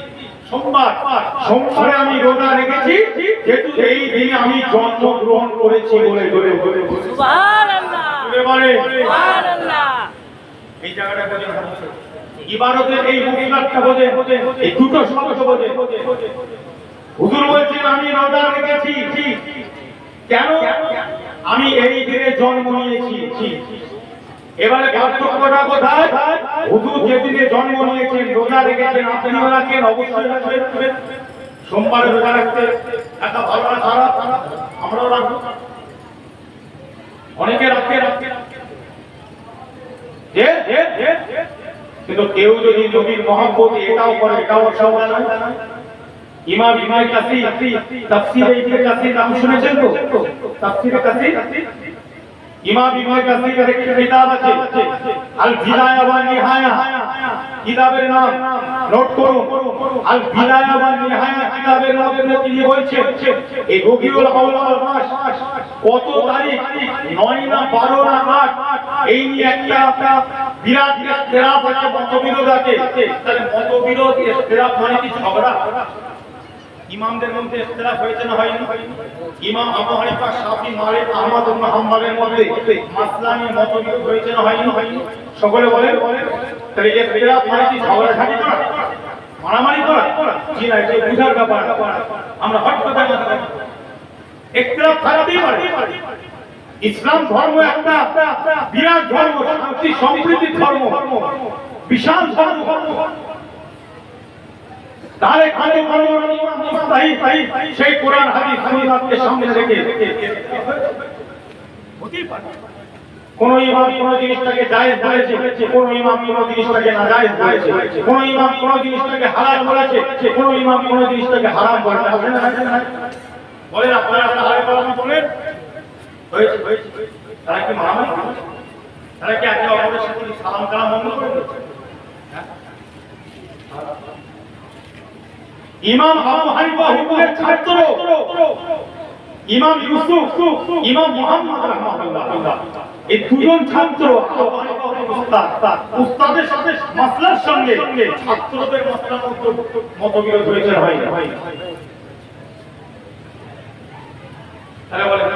সোমবার। সোমবারে আমি রোজা রেখেছি যেহেতু এই দিনে আমি জন্ম গ্রহণ করেছি বলে। সুবহানাল্লাহ। সুবহানাল্লাহ। এই জায়গাটা বোঝে ইবাদতের এই মুখলাটটা বোঝে, এই দুটো শব্দ বোঝে। হুজুর বলছেন আমি রোজা রেখেছি, কেন? আমি এই দিনে জন্ম নিয়েছি। এবারে পার্থক্যটা কোথায়? হুজুর যেদিনে জন্ম নিয়েছেন রোজা রেখেছেন, আপনিও রাখেন, অবশ্যই রাখবেন। সোমবারে রোজা রাখতে একটা ভালো না খারাপ? আমরাও রাখবো, অনেকে রাখতে কিন্তু কেউ যদি নবীর মহব্বত এটাও করে, এটাও অসম্মান নয়। ইমাম ইবনে কাসির তাফসীরে ইবনে কাসির নাম শুনেছেন তো? তাফসীরে কাসির, ইমাম ইবনে কাসিরের একটা কিতাব আছে আল বিদায়া ওয়া নিহায়া, কিতাবের নাম নোট করুন। আল বিদায়া ওয়া নিহায়া কিতাবের মধ্যে তিনি বলছেন এই রবিউল আউয়াল মাস কত তারিখ, 9 না 12 না 8, এই নিয়ে একটা বিরাট ইখতিলাফ আছে, মতবিরোধ আছে। তাহলে মতবিরোধ ইখতিলাফ মানে কি? ঝগড়া। ইমামদের মধ্যে ইখতিলাফ হয়েছে না হয়নি? ইমাম আবু হানিফা, শাফি, মালিক, আহমদ ইবনে হাম্বলের মধ্যে মাসলা নিয়ে মতবিরোধ হয়েছে না হয়নি? সকলে বলেন। তাহলে ইখতিলাফ মানে কি? ঝগড়াঝাটি করা, মারামারি করা? জি না, এটা বুঝার ব্যাপার। আমরা হট কথা বলতে ইখতিলাফ থাকতেই পারে। ইসলাম ধর্ম একটা বিরাট ধর্ম, শান্তি সম্প্রীতির ধর্ম, বিশাল ধর্ম। তাহলে সেই কোরআন হাদিস সুন্নাহকে সামনে রেখে কোন ইমাম কোন জিনিসটাকে জায়েজ বলেছে, কোন ইমাম কোন জিনিসটাকে নাজায়েজ বলেছে, কোন ইমাম কোন জিনিসটাকে হালাল বলেছে, কোন ইমাম কোন জিনিসটাকে হারাম বলেছে। বলেন আপনারা হালাল বলেন, বলেন হয়েছে। তারা কি মারামারি? তারা কি একে অপরের সাথে সালাম কালাম বন্ধ করে দিয়েছে? ইমাম আবু হানিফা হুকুমের ছাত্র, ইমাম ইউসুফ, ইমাম মুহাম্মদ রাহমাতুল্লাহ, এই দুজন ছাত্র উস্তাদের সাথে মাসলার সঙ্গে ছাত্রদের মাসলার মতবিরোধ হয়েছে হয় না? তাহলে বলেন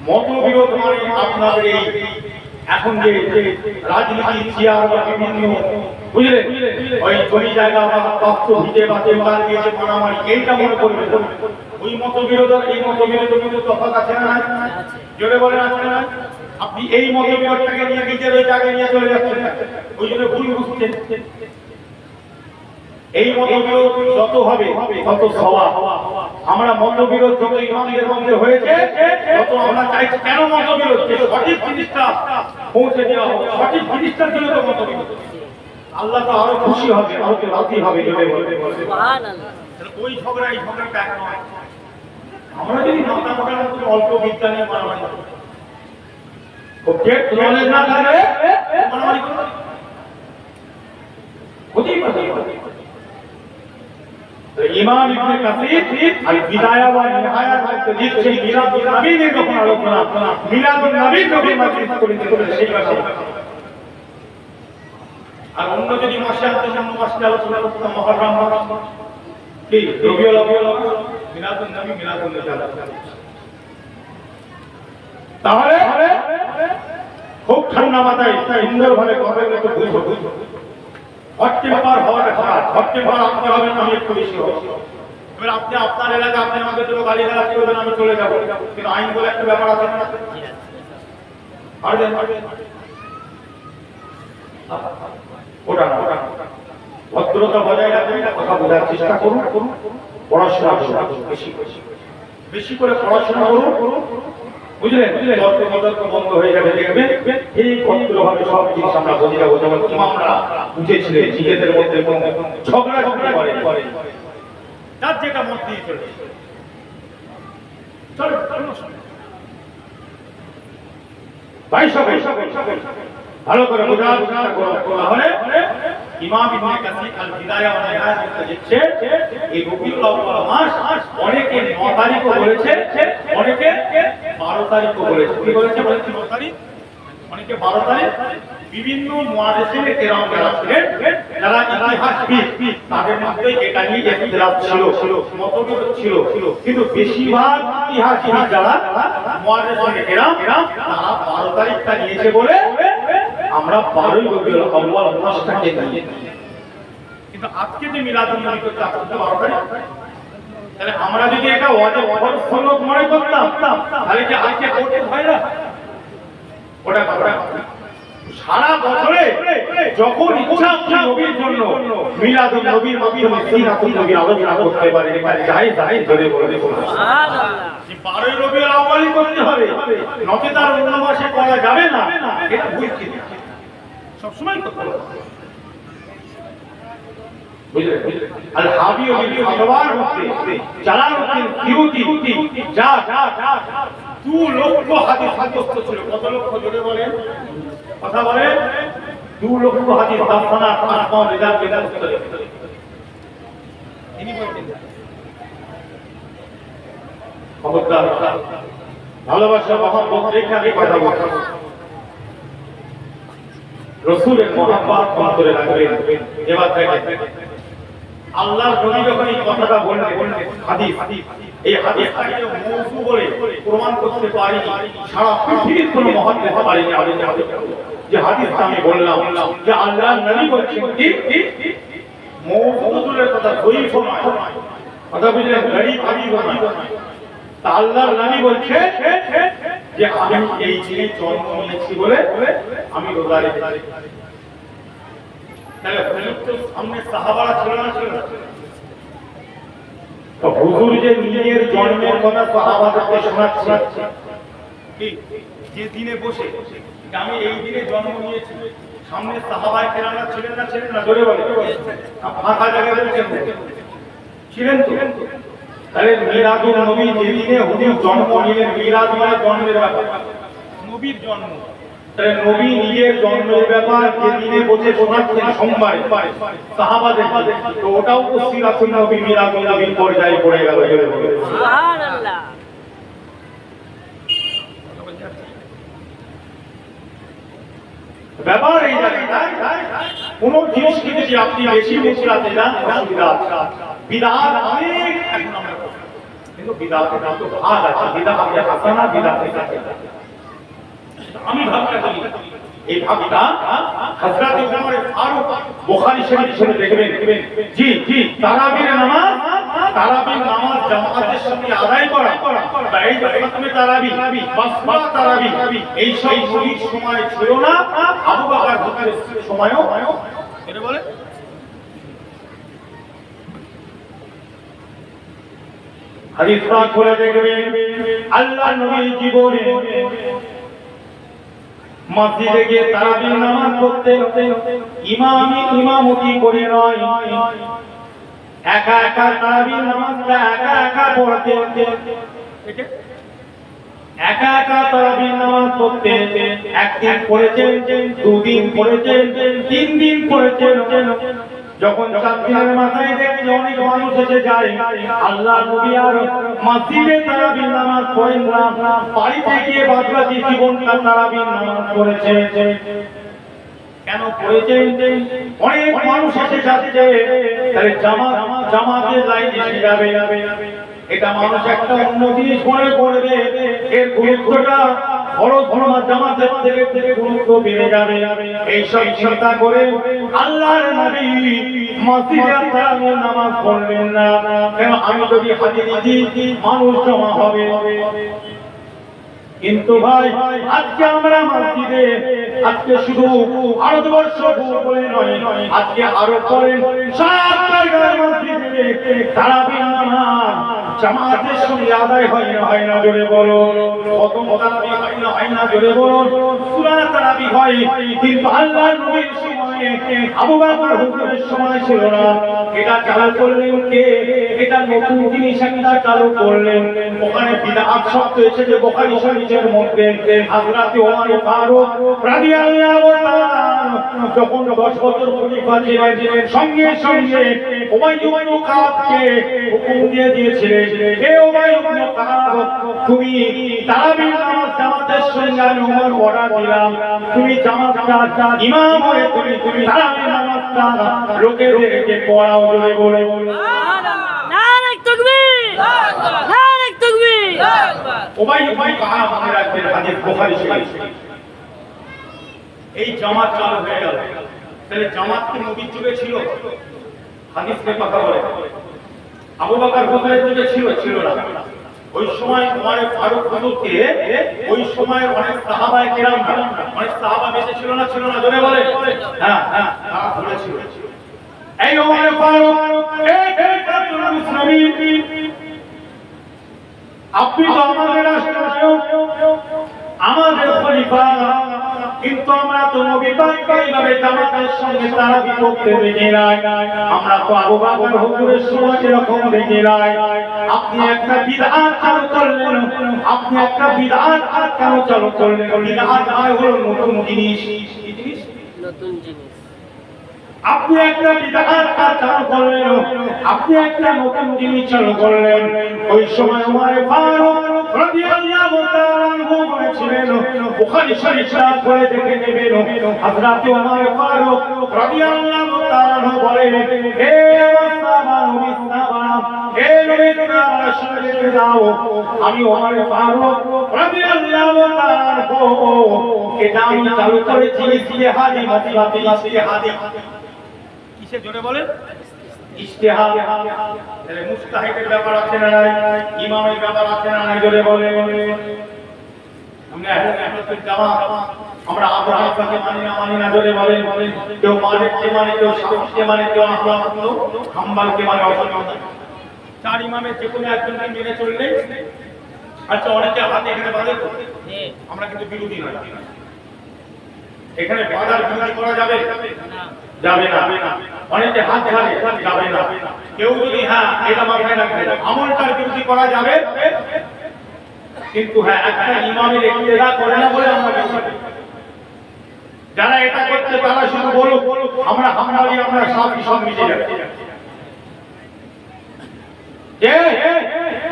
মতবিরোধ মানে আপনাদের এই এখন যে রাজনীতি চেয়ার বা বিভিন্ন বুঝলেন ওই জমি জায়গা বা তথ্য ভিটে বা চেম্বার দিয়েছে মারামারি, এইটা মনে করবে। ওই মতবিরোধ আর এই মতবিরোধ কিন্তু তফাৎ আছে না? জোরে বলেন আছে না? আপনি এই মতবিরোধটাকে নিয়ে নিজের ওই জায়গায় নিয়ে চলে যাচ্ছেন, ওই জন্য ভুল বুঝছেন। এই মতবিরোধ যত হবে তত স্বভাব। আমরা মতবিরোধ যত ইমামদের মধ্যে হয়েছে তত আমরা চাইছি কেন মতবিরোধ, যে সঠিক জিনিসটা পৌঁছে দেওয়া হবে, সঠিক জিনিসটার জন্য তো মতবিরোধ। আল্লাহ তো আরো খুশি হবে, আরো রাজি হবে যদি বলতে বলতে সুবহানাল্লাহ। ওই ঝগড়া এই ঝগড়াটা এক নয়। আমরা যদি মাথা মোটার মতো অল্প বিদ্যা নিয়ে মারামারি করি, ওকে নলেজ না থাকলে মারামারি করতে হতেই পারে। ইমাম ইবনে কাসির আল বিদায়া ওয়া নিহায়ার মধ্যে লিখছেন মিলাদুন নবীর যখন আলোচনা, মিলাদুন নবীর যখন মাজলিস করে সেই কথা। আর অন্য যদি মাসে অন্য মাসে আলোচনা করতাম মুহররম কি রবিউল আউয়াল মিলাদুন নবী মিলাদুন নবী, তাহলে খুব ঠান্ডা মাথায় সুন্দরভাবে কথা বলতে বুঝবো। হট্টিম্পার হওয়াটা খারাপ, হট্টিম্পার আপনি হবেন, আমি একটু বেশি হব। এবার আপনি আপনার এলাকা আপনি আমাকে জন্য গালি গালাজ করবেন, আমি চলে যাবো, কিন্তু আইন বলে একটা ব্যাপার আছে না, পারবেন ওটা না। ভদ্রতা বজায় রাখবেন, কথা বোঝার চেষ্টা করুন, পড়াশোনা করুন, বেশি করে পড়াশোনা করুন, বুঝলেন? তর্ক বিতর্ক বন্ধ হয়ে যাবে, দেখবেন এই ভদ্রভাবে সব জিনিস আমরা বুঝে যাবো। যেমন ইমামরা বুঝেছিলেন নিজেদের মধ্যে ঝগড়া করে তার যেটা মত দিয়ে চলে ভাই সবাই ভালো করে বোঝার চেষ্টা করুন। তাহলে ইমাম ইবনে কাসির আল বিদায়া ওয়া নিহায়া লিখছে এই রবিউল আউয়াল মাস অনেকে 9 তারিখও বলেছে, অনেকে 12 তারিখও বলেছে। কি বলেছে? বলেছে 9 তারিখ, অনেকে 12 তারিখ। বিভিন্ন মুহাদ্দিসিন কেরাম ছিলেন যারা ইতিহাসবিদ, তাদের মধ্যে এটা নিয়ে ইখতিলাফ ছিল, মতবিরোধ ছিল, কিন্তু বেশিরভাগ ইতিহাসবিদ যারা মুহাদ্দিসিন কেরাম তারা 12 তারিখটা নিয়েছে বলে আমরা 12ই রবিউল আউয়াল মাসটাকে নিয়ে। কিন্তু আজকে যে মিলাদুন নবী করতে আজকে 12 তারিখ, তাহলে আমরা যদি এটা ওয়াজিব সুন্নাত মনে করতাম তাহলে কি আজকে করতে হয় না? ওটা সারা বছরে যখন ইচ্ছা আপনি নবীর জন্য মিলাদুন নবীর মাধ্যমে সিরাতুন নবীর আলোচনা করতে পারে, এটা জায়েজ ধরে বলে সুবহানাল্লাহ। যে 12ই রবিউল আউয়ালই করতে হবে, নচেত আর অন্য মাসে করা যাবে না, এটা ভুল চিন্তা। সব সময় করতে হবে, বুঝলেন? আল হাবিব বিল ফাতওয়ার মধ্যে জালালউদ্দিন সিউতি যা 2 লক্ষ হাদিস মুখস্থ ছিল। কত লক্ষ জোরে বলেন, কথা বলেন? 2 লক্ষ হাদিস দাফানা আসমা রিজাল বিদাল করে ইনি বলতেন। খবরদার ভালোবাসা মহব্বত রেখে আমি কথা বলবো, রাসূলের মহব্বত অন্তরে রাখবেন। এবার দেখেন আল্লাহর নবী যখন এই কথাটা বললেন, হাদিস, এই হাদিসটাকে মওযু বলে প্রমাণ করতে পারি সারা পৃথিবীর কোনো মুহাদ্দিস পারেনি। যে হাদিসটা আমি বললাম যে আল্লাহর নবী বলছেন কি মওযুদের কথা যঈফ নয়, কথা বুঝলেন? গরীব হাদিস নয়। তা আল্লাহর নবী বলছে যে আমি এই দিনে জন্ম নিয়েছি বলে আমি রোজা রেখেছি। তাহলে সামনে সাহাবারা ছিল না, ছিল না? তো হুজুর যে নিজের জন্মের কথা সাহাবাদেরকে শোনাচ্ছে কি যে দিনে বসে আমি এই দিনে জন্ম নিয়েছি, সামনে সাহাবায়ে কেরামরা ছিলেন না, ছিলেন না? জোরে বলে ফাঁকা জায়গায় বলছেন ছিলেন তো। তাহলে মিলাদুন নবী যে দিনে হুজুর জন্ম নিলেন, মিলাদ মানে জন্মের ব্যাপার, নবীর জন্ম। তাহলে নবী নিজের জন্মের ব্যাপার যে দিনে বসে শোনাচ্ছেন সোমবারে সাহাবাদের, তো ওটাও তো সিরাতুন নবী মিলাদুন নবীর পর্যায়ে পড়ে গেল। সুবহানাল্লাহ। ব্যাপার এই জায়গায় কোন জিনিস যদি আপনি বেশি মুখলাতে যান অসুবিধা আছে। বিদআত অনেক এখন আমরা করি, কিন্তু বিদআতের নাম তো ভাগ আছে, বিদআত হাসানা, বিদআত সাহিহা। আমি ভাবটা করি এই ভাবটা হযরত ওমর ফারুক বুখারী শরীফে দেখবেন, জি তারাবির নামাজ জামাতের সঙ্গে আদায় করা, এই খতমে তারাবি, বাসমালা তারাবি, এই সব নবীর সময় ছিল না, আবু বকর বকরের সময়ও এটা বলে হাদিস পাক পড়ে দেখবেন আল্লাহর নবী জীবনে মসজিদে গিয়ে তারাবির নামাজ পড়তে ইমামতি করে নয়, একা একা তারাবির নামাজটা একা একা পড়তে, একা একা তারাবির নামাজ পড়তে একদিন পড়েছেন, দুদিন পড়েছেন, 3 দিন পড়েছেন। যখন 4 দিনের মাথায় দেখে অনেক মানুষ এসে যায়, আল্লাহ নবী আর মসজিদে তারাবির নামাজ পড়েন না, বাড়িতে গিয়ে বাদবাকি জীবনটা তারাবির নামাজ পড়েছে। কেন পড়েছেন? অনেক মানুষ এসে যাচ্ছে, তাহলে জামাতের লাইন এসে যাবে, এটা মানুষ একটা অন্য জিনিস মনে করবে, এর গুরুত্বটা জামাতের থেকে গুরুত্ব বেড়ে যাবে। এইসব চিন্তা করে আল্লাহর নবী মসজিদে তারাবির নামাজ পড়লেন না। কেন? আমি যদি হাজির দিই মানুষ জমা হবে। কিন্তু ভাই আজকে আমরা মসজিদে, আজকে শুধু ভারতবর্ষ বলে নয়, আজকে আরো করেন সব জায়গায় মসজিদে তারাবির নামাজ জামাতের সঙ্গে আদায় হয় না জোরে বলো। প্রথম তারাবি হয় না জোরে বলো। সূরা তারাবি হয়, কিন্তু আল্লাহর নবীর সময়ে আবু বকর হুজুরের সময় ছিল না। এটা চালু করলেন কে? এটা নতুন জিনিস একটা চালু করলেন। ওখানে বিদআত শব্দ এসেছে বুখারী শরীফের মধ্যে। হযরত ওমর ফারুক রাদিয়াল্লাহু তাআলা যখন 10 বছর খলিফা ছিলেন, সঙ্গে সঙ্গে উমাইয়া ইবনে কাবকে হুকুম দিয়ে দিয়েছিলেন, হে উমাইয়া ইবনে কাব, তুমি তারাবির নামাজ জামাতের সঙ্গে আমি ওমর অর্ডার দিলাম, তুমি জামাতটা ইমাম হয়ে তুমি তারাবির নামাজটা লোকেদেরকে পড়াও জোরে বলে। নারে তাকবীর, নারে তাকবীর। উমাইয়া ইবনে কাব মনে রাখবেন, হাদিস বুখারী শরীফ। এই জামাত চালু হয়ে গেল, তাহলে জামাত কি নবীর যুগে ছিল? হাদিসের কথা বলে আবু বকর হুজুরের যুগে ছিল না। ওই সময় ওমর ফারুক হুজুরকে ওই সময় অনেক সাহাবায়ে কেরাম, অনেক সাহাবা বেঁচে ছিল না জোরে বলে। হ্যাঁ তারা বলেছিল, এই ওমর ফারুক, এই খলিফাতুল মুসলিমিন, আপনি তো আমাদের রাষ্ট্রনায়ক, আমাদের খলিফা, কিন্তু আমরা তো নবী পাককে এইভাবে জামাতের সঙ্গে তারাবি পড়তে দেখি নাই। আমরা তো আবু বকর হুজুরের সময় এরকম দেখি নাই। আপনি একটা বিদআত চালু করলেন, আপনি একটা বিদআত কেন চালু করলেন? বিদআত হলো নতুন জিনিস, নতুন জিনিস। আপনি একটা বিদআত চালু করলেন, আপনি একটা নতুন জিনিস চালু করলেন। ওই সময় ওমর ফারুক রাদিয়াল্লাহু তাআলা আনহু বলেছিলেন, বুখারী শরীফ পড়ে দেখে নেবেন, হযরত ওমর ফারুক রাদিয়াল্লাহু তাআলা আনহু বলেন, হে সাহাবা, নবী সাহাবা, হে নবী সাহাবা, শুনে যাও, আমি ওমর ফারুক রাদিয়াল্লাহু তাআলা আনহু এটা আমি চালু করেছি ইজতিহাদি মাসলাতে, ইজতিহাদি কিসে জোরে বলেন? ইজতিহাদ। তাহলে মুজতাহিদের ব্যাপার আছে না নাই? ইমামের ব্যাপার আছে না নাই? জোরে বলে। আমরা আহলে জামাত, আমরা আবু হানিফাকে মানি না জোরে বলে। কেউ মালিককে মানে, কেউ শাফিঈকে মানে, কেউ আহমদ হাম্বলকে মানে। চার ইমামের যে কোনো একজনকে মেনে চললে, আচ্ছা অনেকে হাতে এখানে বাঁধে, আমরা কিন্তু বিরোধী নয়। এখানে বাঁধার বিরোধী করা যাবে না। অনেকে হাত ঢালে, যাবে না। কেউ যদি এটা মাথায় রাখবে, আমলটার বিরোধী করা যাবে, কিন্তু একটা ইমামের ইক্তেদা করে না বলে আমরা যারা এটা করছে তারা শুধু বলুক আমরা হামলালি, আমরা সাফি, সব মিশে যাবে। যে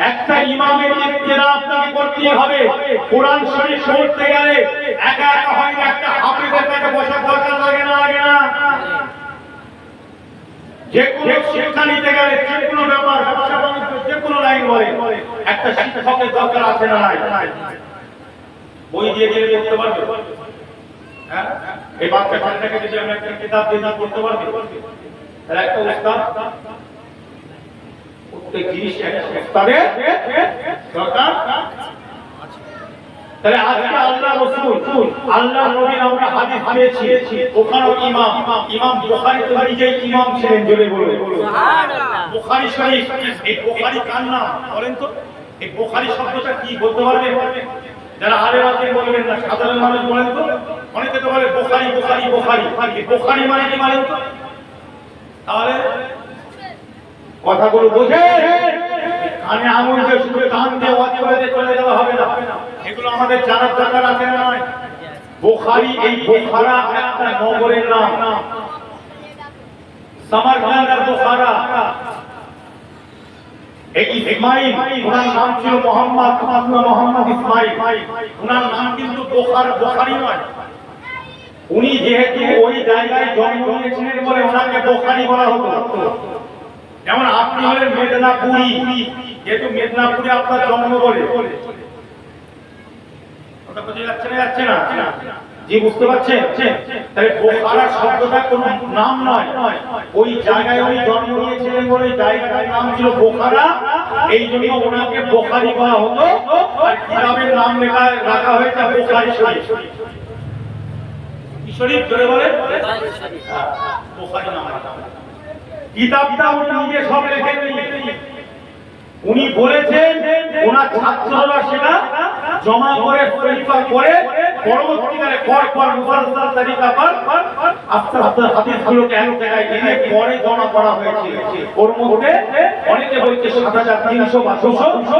একটা ইমামের ইক্তেদা আপনাকে করতে হবে। কোরআন শরীফ পড়তে গেলে একা একা হয় না, একটা হাফেজের কাছে বসে দরকার লাগে না? যে কোনো শিক্ষা নিতে গেলে, যে কোনো ব্যাপার, ব্যবসা বাণিজ্য, যে কোনো লাইন বলে, একটা শিক্ষকের দরকার আছে না নাই? বই দিয়ে পড়তে পারবে? হ্যাঁ, এই বাচ্চা ছেলেটাকে যদি আমরা একটা কিতাব দিয়ে পড়তে পারবে, তাহলে একটা উস্তাদ, প্রত্যেক জিনিস একটা উস্তাদের দরকার। তাহলে আজকে আল্লাহ রাসূল আল্লাহ নবীর আমরা হাদিস পেয়েছি, ওখানেও ইমাম বুখারী তো নিজেই ইমাম ছিলেন, জোরে বলে সুবহানাল্লাহ। বুখারী শরীফ। এই বুখারী কার নাম বলেন তো? এই বুখারী শব্দটা কি বলতে পারবেন? যারা আলেম আছেন বলবেন না, সাধারণ মানুষ বলেন তো। অনেকে তো বলে বুখারী বুখারী বুখারী, এই বুখারী মানে কি বলেন তো? তাহলে কথাগুলো বোঝে, কানে আঙুল দিয়ে শুধু কান দিয়ে ওয়াজ করে চলে যাওয়া হবে না, এগুলো আমাদের জানার দরকার আছে না নয়? বুখারী, এই বুখারা একটা নগরের নাম, সামারকান্দার বুখারা। এই ইসমাইল, ওনার নাম ছিল মোহাম্মদ ইসমাইল, ওনার নাম কিন্তু বুখারী নয়। উনি যেহেতু ওই জায়গায় জন্ম নিয়েছিলেন বলে ওনাকে বুখারী বলা হতো। যেমন আপনি হলেন মেদিনীপুরি, যেহেতু মেদিনীপুরে আপনার জন্ম বলে, কথা বুঝে যাচ্ছে না? জি, বুঝতে পারছেন? তাহলে বুখারা শব্দটা কোনো নাম নয়, ওই জায়গায় উনি জন্ম নিয়েছিলেন বলে জায়গাটার নাম ছিল বুখারা, এই জন্য ওনাকে বুখারী বলা হতো। আর কিতাবের নাম রাখা হয়েছে বুখারী শরীফ। কি শরীফ জোরে বলে? বুখারী নাম। কিতাবটা উনি নিজে সব লেখেননি, উনি বলেছেন ওনার ছাত্ররা সেটা জমা করে পরীক্ষা করে পরবর্তীকালে পর মুফাসসাল তরিকা পর আস্তে আস্তে হাদিসগুলোকে এক জায়গায় এনে পরে জমা করা হয়েছে। ওর মধ্যে অনেকে বলছে ৭৩০০ বা ২০০,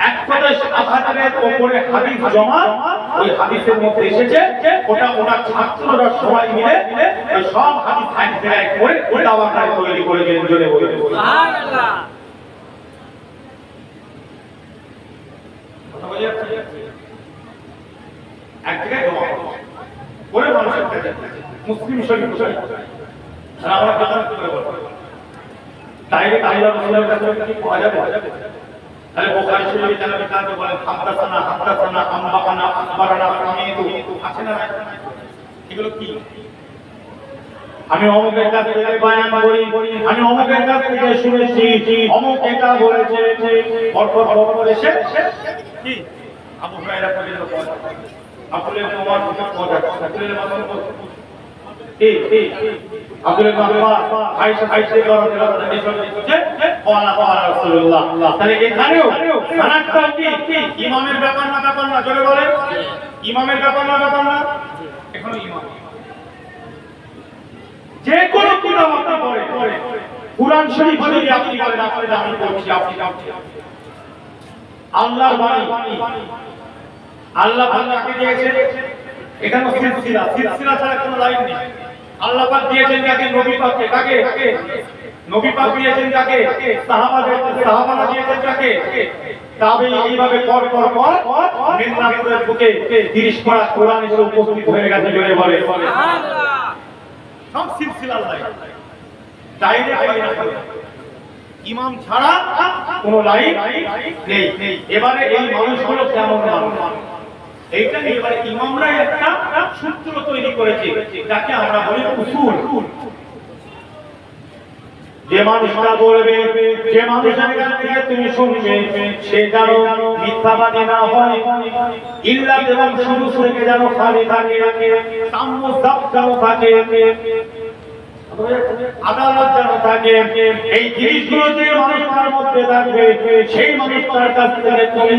এক কথায় ৭০০০-এর উপরে হাদিস জমা ওই হাদিসের মধ্যে এসেছে। ওটা ওনার ছাত্ররা সবাই মিলে ওই সব হাদিস এক জায়গায় করে ওটা আকারে তৈরি করে দিলেন, জোরে বলে সুবহানাল্লাহ। এক জায়গায় জমা করে মানুষের কাছে মুসলিম শরীফ আর আমরা কেমন করে বলবো ডাইরেক্ট আল্লাহ রাসূলের কাছে কি পাওয়া যাবে? তাহলে বুখারী শরীফে যারা কাছে বলেন হাদাসানা আম্বাকানা আখবারানা সামিতু, আছে না? এগুলো কি? আমি অমুকের কাছ থেকে বয়ান করি, আমি অমুকের কাছ থেকে শুনেছি, অমুক এটা বলেছে, পরপর এসে কি আবু হুরায়রা পর্যন্ত পৌঁছে, আব্দুল্লাহ ইবনে ওমর পর্যন্ত পৌঁছে, আব্দুল্লাহ ইবনে মাসউদ আব্দুল্লাহ ইবনে আব্বাস আয়েশা রাদিয়াল্লাহু আনহা এই সব দিচ্ছে ওয়ালা রাসূলুল্লাহ। তাহলে এখানেও সানাদটা কি ইমামের ব্যাপার না? জোরে বলে ইমামের ব্যাপার না? এখনো ইমাম যে কোনো কিতাব আপনি পড়ে, কুরআন শরীফ যদি আপনি বলেন আপনাদের আমি বলছি, আপনি আল্লাহর বাণী, আল্লাহ কাকে দিয়েছেন? এখানে সিলসিলা ছাড়া কোনো লাইন নেই। আল্লাহ পাক দিয়েছেন কাকে? নবী পাককে। কাকে? নবী পাক দিয়েছেন কাকে? সাহাবারা দিয়েছেন কাকে? তবে এইভাবে পর মেদিনীপুরের বুকে ৩০ পারা কোরআন এসে উপস্থিত হয়ে গেছে, জোরে বলে সুবহানাল্লাহ। সব সিলসিলার লাইন, ডাইরেক্ট ইমাম ছাড়া কোনো লাইন নেই। এবারে এই মানুষগুলো কেমন মানুষ, এইটা নিয়ে এবারে ইমামরা একটা সূত্র তৈরি করেছে যাকে আমরা বলি উসুল। যে মানুষটা বলবে, যে মানুষের কাছ থেকে তুমি শুনবে, সে যেন মিথ্যাবাদী না হয়, ইল্লাত এবং শুরু থেকে যেন খালি থাকে, সাম্য যেন থাকে, আদালত যেন থাকে। এই জিনিসগুলো যে মানুষটার মধ্যে থাকবে, সেই মানুষটার কাছ থেকে তুমি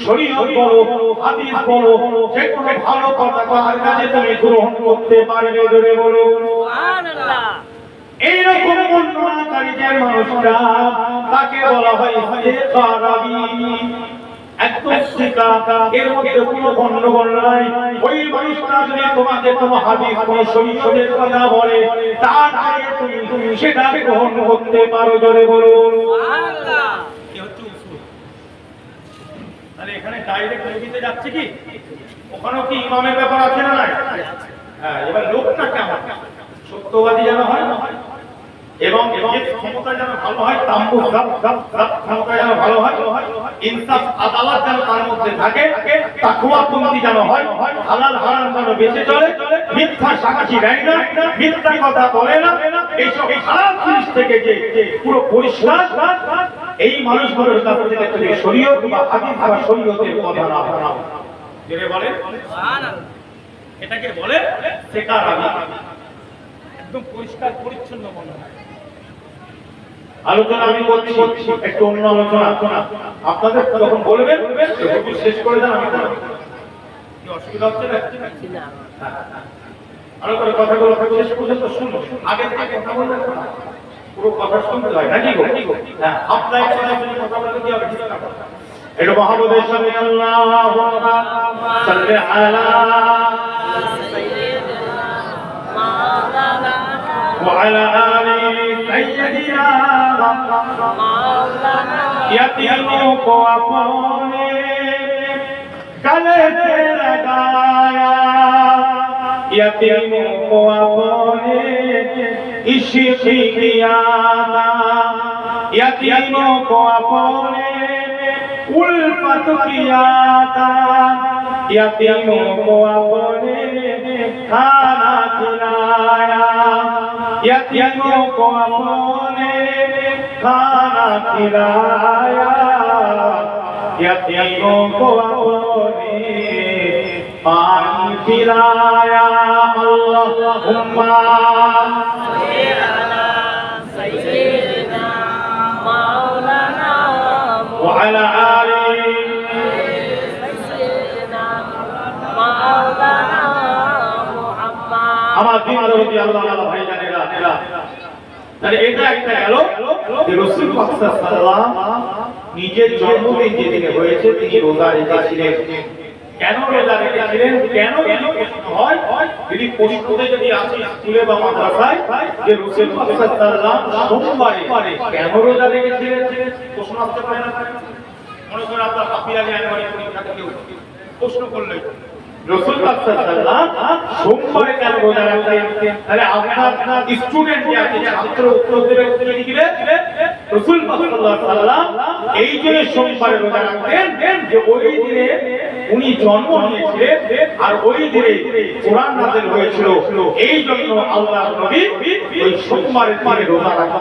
শরীয়ত বলো, হাদিস বলো, যে কোনো ভালো কথা তার কাছে তুমি গ্রহণ করতে পারবে, জোরে বলো সুবহানাল্লাহ। এইরকম বর্ণনাকারী যে মানুষটা তাকে বলা হয় হাদিসকারী, একদম শিকা, এর মধ্যে কোনো গন্ডগোল নাই। ওই মানুষটা যদি তোমাকে কোনো হাদিস, কোনো শরীয়তের কথা বলে, তার আগে তুমি সেটা গ্রহণ করতে পারো, জোরে বলো সুবহানাল্লাহ। কি হচ্ছে উসুল। তাহলে এখানে ডাইরেক্ট নবীতে যাচ্ছে কি? ওখানেও কি ইমামের ব্যাপার আছে না? নাই। হ্যাঁ, এবার লোকটা কেমন? সত্যবাদী যেন হয় এবং ক্ষমতা যেন ভালো হয়, ক্ষমতা যেন ভালো হয়, ইনসাফ আদালত যেন তার মধ্যে থাকে, তাকওয়াপন্থী যেন হয়, হালাল হারাম যেন বেঁচে চলে, মিথ্যা সাক্ষী দেয় না, মিথ্যা কথা বলে না, এইসব খারাপ জিনিস থেকে যে পুরো পরিষ্কার, এই মানুষগুলোর কাছ থেকে তুমি শরীয়ত বা হাদিস বা শরীয়তের কথা না, জেনে বলে সুবহানাল্লাহ। এটাকে বলে সেকার আলী। একদম পরিষ্কার পরিচ্ছন্ন মনে হয়। আলোচনা আমি করছি একটু অন্য আলোচনা আপনাদের যখন বলবেন হুজুর শেষ করে দেন আমি বলবো। কি অসুবিধা হচ্ছে না? না। আরো করে কথাগুলো শেষ পর্যন্ত শুনুন। আগে থেকে কথা বলবেন না। পুরো কথা শুনতে হয় নাকি গো? হ্যাঁ, আপনার কথা বলতে কি হবে? এটা মহাবুদের সামনে আল্লাহু আকবার সাল্লি আলা সাইয়্যিদিনা মাওলানা وعلى آل سيدنا মাওলানা यतीमों को अपने गले से लगाया यतीमों को अपने इश्क किया था यतीमों को अपने उल्फत किया था यतीमों को अपने खाना खिलाया यतीमों को अपने खाना खिलाया यतीमों को अपने पानी पिलाया अल्लाहुम्मा সাইয়্যিদিনা মাওলানা وعلى آل সাইয়্যিদিনা মাওলানা মুহাম্মদ। আমার দিন রবি আল্লাহ ভাই জানেরা তাহলে এটা একটা গেল যে রাসূল পাক সাল্লাল্লাহু নিজের জন্মদিন যেদিনে হয়েছে তিনি রোজা রেখেছিলেন। কেন রোজা রেখেছিলেন? কেন যদি প্রশ্ন হয়, যদি প্রশ্নতে যদি আসে স্কুলে বা মাদ্রাসায় যে রাসূল পাক সাল্লাল্লাহু সোমবারে কেন রোজা রেখেছিলেন প্রশ্ন আসতে পারে না? মনে করেন আপনার হাফিজ জানুয়ারি পরীক্ষাতে কেউ প্রশ্ন করলে রাসূল পাক সাল্লাল্লাহু সোমবারে কেন রোজা রাখতেন? তাহলে আপনার স্টুডেন্ট যে আছে ছাত্র উত্তর দেবে কি দিবে? রাসূল পাক সাল্লাল্লাহু এই যে সোমবারে রোজা রাখতেন যে ওই দিনে উনি জন্ম নিয়েছিলেন আর ওই দিনে কোরআন নাযিল হয়েছিল। এই জন্য আল্লাহর নবী ওই সোমবারের দিনে রোজা রাখতেন।